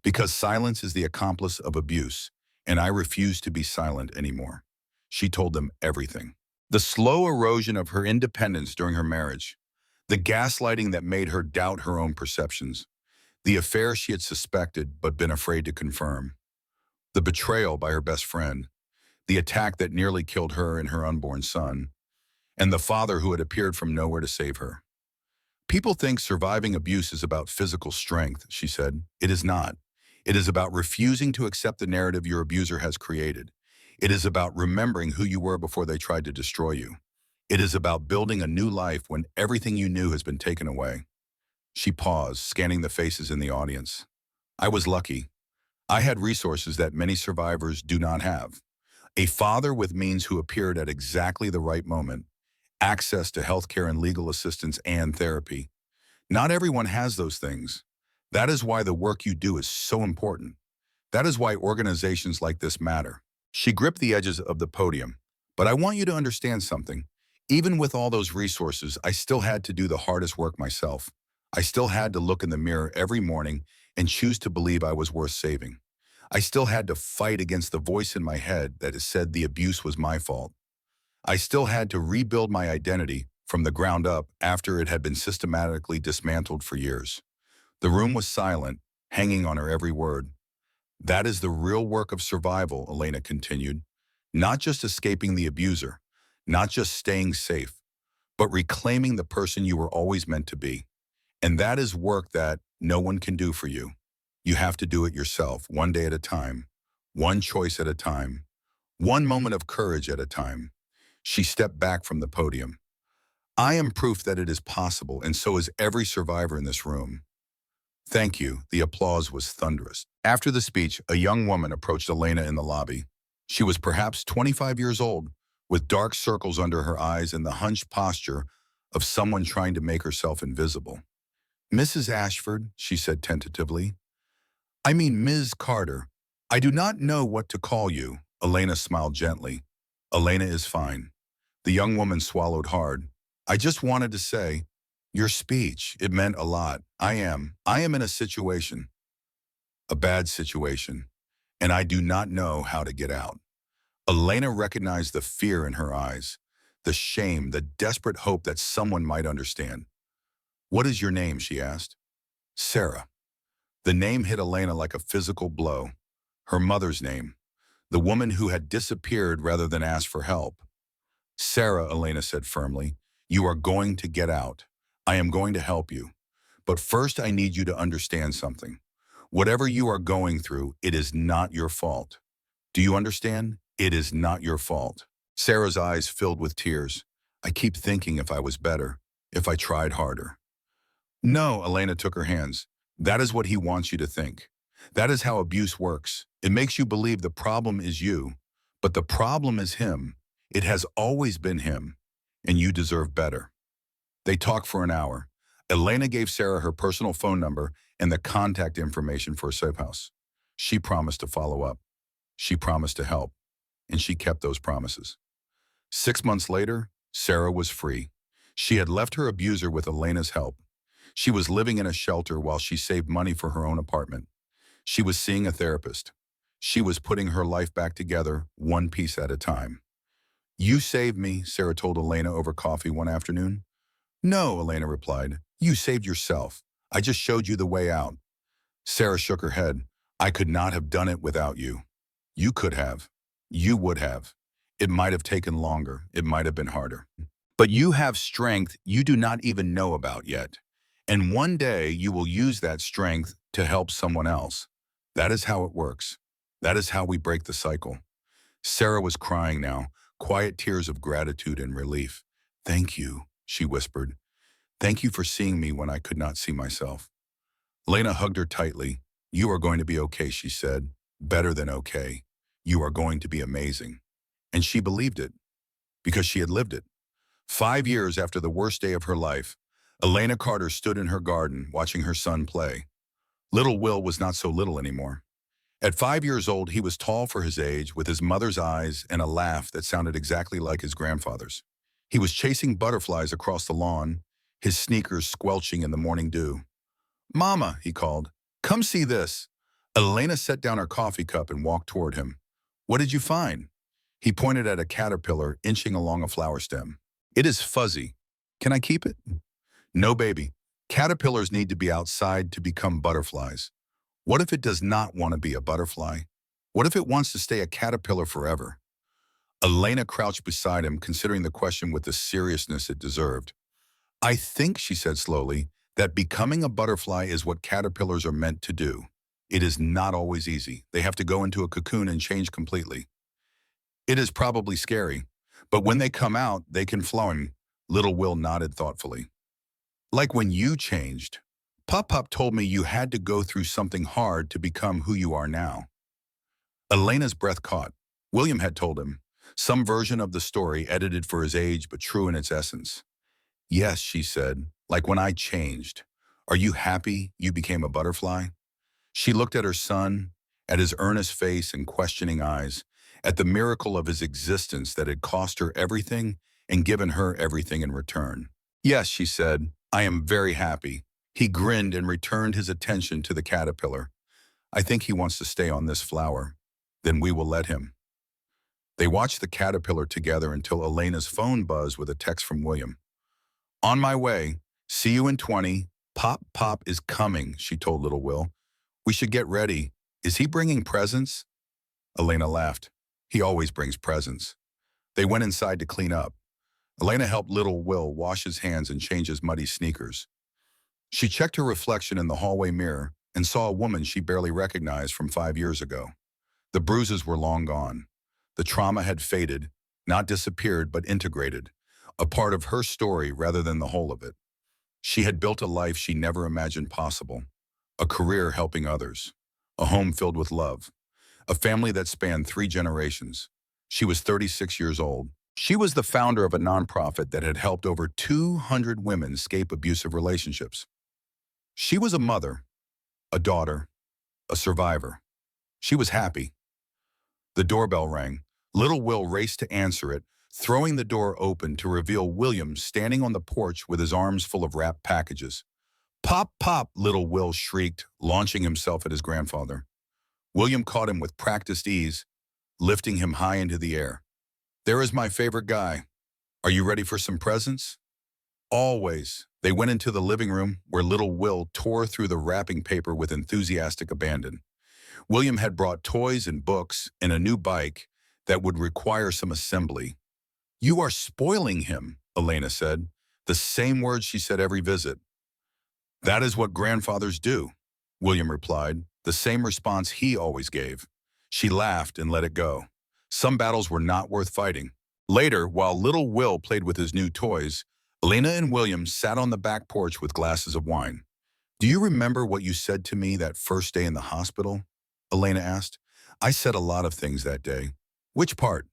Because silence is the accomplice of abuse, and I refuse to be silent anymore. She told them everything. The slow erosion of her independence during her marriage, the gaslighting that made her doubt her own perceptions, the affair she had suspected but been afraid to confirm, the betrayal by her best friend, the attack that nearly killed her and her unborn son, and the father who had appeared from nowhere to save her. People think surviving abuse is about physical strength, she said. It is not. It is about refusing to accept the narrative your abuser has created. It is about remembering who you were before they tried to destroy you. It is about building a new life when everything you knew has been taken away. She paused, scanning the faces in the audience. I was lucky. I had resources that many survivors do not have. A father with means who appeared at exactly the right moment, access to healthcare and legal assistance and therapy. Not everyone has those things. That is why the work you do is so important. That is why organizations like this matter. She gripped the edges of the podium. But I want you to understand something. Even with all those resources, I still had to do the hardest work myself. I still had to look in the mirror every morning and choose to believe I was worth saving. I still had to fight against the voice in my head that has said the abuse was my fault. I still had to rebuild my identity from the ground up after it had been systematically dismantled for years. The room was silent, hanging on her every word. That is the real work of survival, Elena continued. Not just escaping the abuser, not just staying safe, but reclaiming the person you were always meant to be. And that is work that no one can do for you. You have to do it yourself, one day at a time, one choice at a time, one moment of courage at a time. She stepped back from the podium. I am proof that it is possible, and so is every survivor in this room. Thank you. The applause was thunderous. After the speech, a young woman approached Elena in the lobby. She was perhaps 25 years old, with dark circles under her eyes and the hunched posture of someone trying to make herself invisible. Mrs. Ashford, she said tentatively. I mean, Ms. Carter. I do not know what to call you. Elena smiled gently. Elena is fine. The young woman swallowed hard. I just wanted to say, your speech, it meant a lot. I am in a situation, a bad situation, and I do not know how to get out. Elena recognized the fear in her eyes, the shame, the desperate hope that someone might understand. What is your name, she asked. Sarah. The name hit Elena like a physical blow. Her mother's name, the woman who had disappeared rather than ask for help. Sarah, Elena said firmly, you are going to get out. I am going to help you. But first I need you to understand something. Whatever you are going through, it is not your fault. Do you understand? It is not your fault. Sarah's eyes filled with tears. I keep thinking if I was better, if I tried harder. No, Elena took her hands. That is what he wants you to think. That is how abuse works. It makes you believe the problem is you, but the problem is him. It has always been him, and you deserve better. They talked for an hour. Elena gave Sarah her personal phone number and the contact information for a safe house. She promised to follow up. She promised to help, and she kept those promises. 6 months later, Sarah was free. She had left her abuser with Elena's help. She was living in a shelter while she saved money for her own apartment. She was seeing a therapist. She was putting her life back together, one piece at a time. You saved me, Sarah told Elena over coffee one afternoon. No, Elena replied. You saved yourself. I just showed you the way out. Sarah shook her head. I could not have done it without you. You could have. You would have. It might have taken longer. It might have been harder. But you have strength you do not even know about yet. And one day you will use that strength to help someone else. That is how it works. That is how we break the cycle. Sarah was crying now, quiet tears of gratitude and relief. Thank you, she whispered. Thank you for seeing me when I could not see myself. Lena hugged her tightly. You are going to be okay, she said. Better than okay. You are going to be amazing. And she believed it, because she had lived it. 5 years after the worst day of her life, Elena Carter stood in her garden watching her son play. Little Will was not so little anymore. At 5 years old, he was tall for his age, with his mother's eyes and a laugh that sounded exactly like his grandfather's. He was chasing butterflies across the lawn, his sneakers squelching in the morning dew. Mama, he called, come see this. Elena set down her coffee cup and walked toward him. What did you find? He pointed at a caterpillar inching along a flower stem. It is fuzzy. Can I keep it? No, baby. Caterpillars need to be outside to become butterflies. What if it does not want to be a butterfly? What if it wants to stay a caterpillar forever? Elena crouched beside him, considering the question with the seriousness it deserved. I think, she said slowly, that becoming a butterfly is what caterpillars are meant to do. It is not always easy. They have to go into a cocoon and change completely. It is probably scary, but when they come out, they can fly. Little Will nodded thoughtfully. Like when you changed. Pop-Pop told me you had to go through something hard to become who you are now. Elena's breath caught. William had told him. Some version of the story edited for his age, but true in its essence. Yes, she said, like when I changed. Are you happy you became a butterfly? She looked at her son, at his earnest face and questioning eyes, at the miracle of his existence that had cost her everything and given her everything in return. Yes, she said, I am very happy. He grinned and returned his attention to the caterpillar. I think he wants to stay on this flower. Then we will let him. They watched the caterpillar together until Elena's phone buzzed with a text from William. On my way. See you in 20. Pop Pop is coming, she told little Will. We should get ready. Is he bringing presents? Elena laughed. He always brings presents. They went inside to clean up. Elena helped little Will wash his hands and change his muddy sneakers. She checked her reflection in the hallway mirror and saw a woman she barely recognized from 5 years ago. The bruises were long gone. The trauma had faded, not disappeared, but integrated, a part of her story rather than the whole of it. She had built a life she never imagined possible, a career helping others, a home filled with love, a family that spanned 3 generations. She was 36 years old. She was the founder of a nonprofit that had helped over 200 women escape abusive relationships. She was a mother, a daughter, a survivor. She was happy. The doorbell rang. Little Will raced to answer it, throwing the door open to reveal William standing on the porch with his arms full of wrapped packages. Pop, pop, little Will shrieked, launching himself at his grandfather. William caught him with practiced ease, lifting him high into the air. There is my favorite guy. Are you ready for some presents? Always. They went into the living room where little Will tore through the wrapping paper with enthusiastic abandon. William had brought toys and books and a new bike that would require some assembly. You are spoiling him, Elena said, the same words she said every visit. That is what grandfathers do, William replied, the same response he always gave. She laughed and let it go. Some battles were not worth fighting. Later, while little Will played with his new toys, Elena and William sat on the back porch with glasses of wine. Do you remember what you said to me that first day in the hospital? Elena asked. I said a lot of things that day. Which part?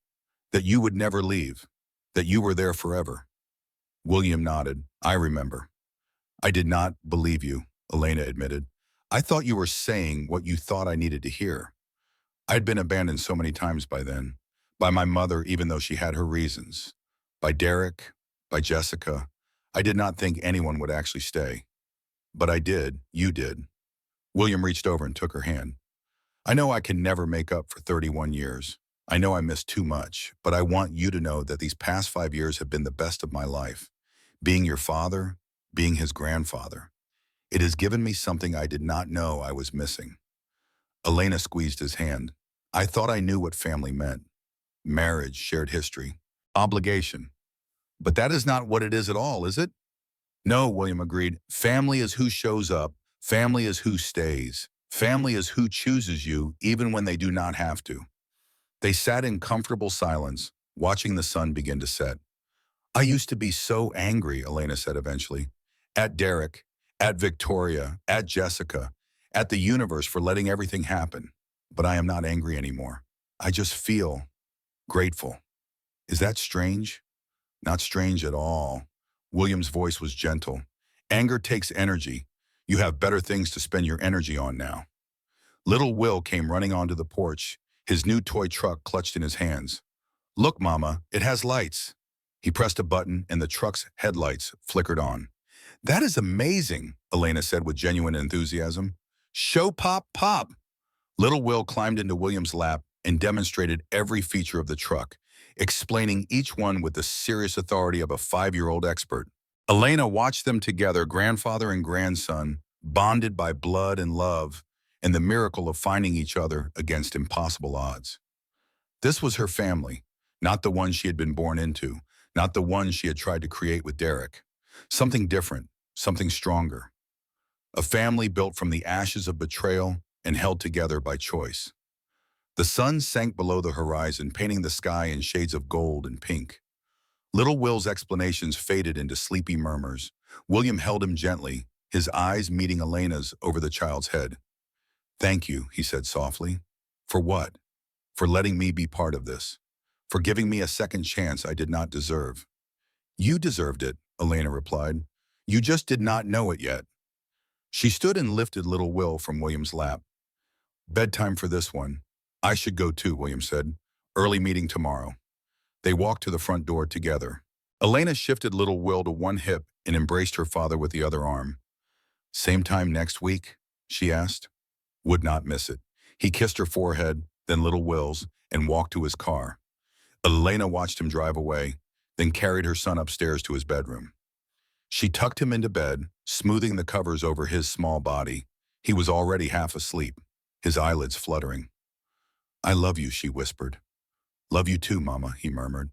That you would never leave. That you were there forever. William nodded. I remember. I did not believe you, Elena admitted. I thought you were saying what you thought I needed to hear. I had been abandoned so many times by then. By my mother, even though she had her reasons. By Derek. By Jessica. I did not think anyone would actually stay. But I did. You did. William reached over and took her hand. I know I can never make up for 31 years. I know I missed too much, but I want you to know that these past 5 years have been the best of my life. Being your father, being his grandfather. It has given me something I did not know I was missing. Elena squeezed his hand. I thought I knew what family meant. Marriage, shared history, obligation. But that is not what it is at all, is it? No, William agreed. Family is who shows up. Family is who stays. Family is who chooses you, even when they do not have to. They sat in comfortable silence, watching the sun begin to set. I used to be so angry, Elena said eventually. At Derek, at Victoria, at Jessica, at the universe for letting everything happen. But I am not angry anymore. I just feel grateful. Is that strange? Not strange at all. William's voice was gentle. Anger takes energy. You have better things to spend your energy on now. Little Will came running onto the porch, his new toy truck clutched in his hands. Look, Mama, it has lights. He pressed a button and the truck's headlights flickered on. That is amazing, Elena said with genuine enthusiasm. Show Pop Pop. Little Will climbed into William's lap and demonstrated every feature of the truck, explaining each one with the serious authority of a 5-year-old expert. Elena watched them together, grandfather and grandson, bonded by blood and love, and the miracle of finding each other against impossible odds. This was her family, not the one she had been born into, not the one she had tried to create with Derek. Something different, something stronger. A family built from the ashes of betrayal and held together by choice. The sun sank below the horizon, painting the sky in shades of gold and pink. Little Will's explanations faded into sleepy murmurs. William held him gently, his eyes meeting Elena's over the child's head. Thank you, he said softly. For what? For letting me be part of this. For giving me a second chance I did not deserve. You deserved it, Elena replied. You just did not know it yet. She stood and lifted little Will from William's lap. Bedtime for this one. I should go too, William said. Early meeting tomorrow. They walked to the front door together. Elena shifted little Will to one hip and embraced her father with the other arm. Same time next week? She asked. Would not miss it. He kissed her forehead, then little Will's, and walked to his car. Elena watched him drive away, then carried her son upstairs to his bedroom. She tucked him into bed, smoothing the covers over his small body. He was already half asleep, his eyelids fluttering. "I love you," she whispered. "Love you too, Mama," he murmured.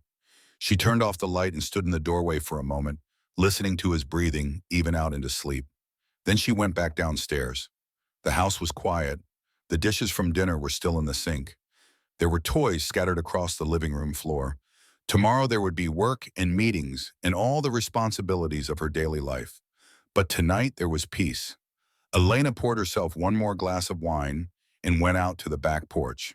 She turned off the light and stood in the doorway for a moment, listening to his breathing, even out into sleep. Then she went back downstairs. The house was quiet. The dishes from dinner were still in the sink. There were toys scattered across the living room floor. Tomorrow there would be work and meetings and all the responsibilities of her daily life. But tonight there was peace. Elena poured herself one more glass of wine and went out to the back porch.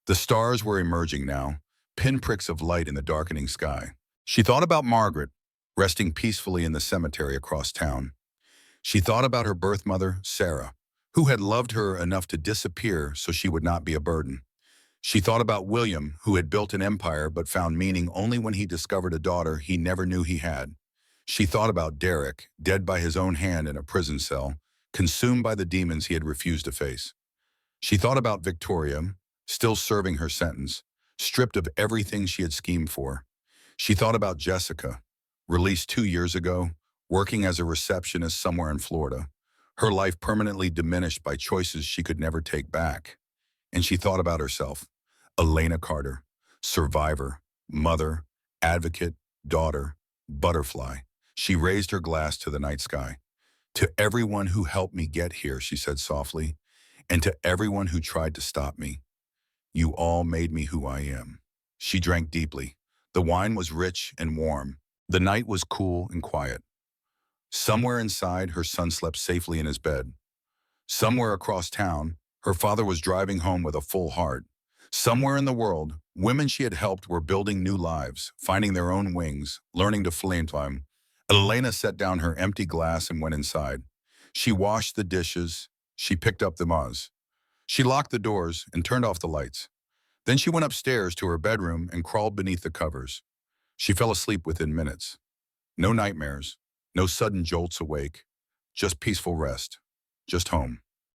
The stars were emerging now, pinpricks of light in the darkening sky. She thought about Margaret, resting peacefully in the cemetery across town. She thought about her birth mother, Sarah, who had loved her enough to disappear so she would not be a burden. She thought about William, who had built an empire but found meaning only when he discovered a daughter he never knew he had. She thought about Derek, dead by his own hand in a prison cell, consumed by the demons he had refused to face. She thought about Victoria, still serving her sentence, stripped of everything she had schemed for. She thought about Jessica, released 2 years ago, working as a receptionist somewhere in Florida, her life permanently diminished by choices she could never take back. And she thought about herself, Elena Carter, survivor, mother, advocate, daughter, butterfly. She raised her glass to the night sky. "To everyone who helped me get here," she said softly, "and to everyone who tried to stop me, you all made me who I am." She drank deeply. The wine was rich and warm. The night was cool and quiet. Somewhere inside, her son slept safely in his bed. Somewhere across town, her father was driving home with a full heart. Somewhere in the world, women she had helped were building new lives, finding their own wings, learning to fly in time. Elena set down her empty glass and went inside. She washed the dishes. She picked up the vase. She locked the doors and turned off the lights. Then she went upstairs to her bedroom and crawled beneath the covers. She fell asleep within minutes. No nightmares, no sudden jolts awake, just peaceful rest, just home.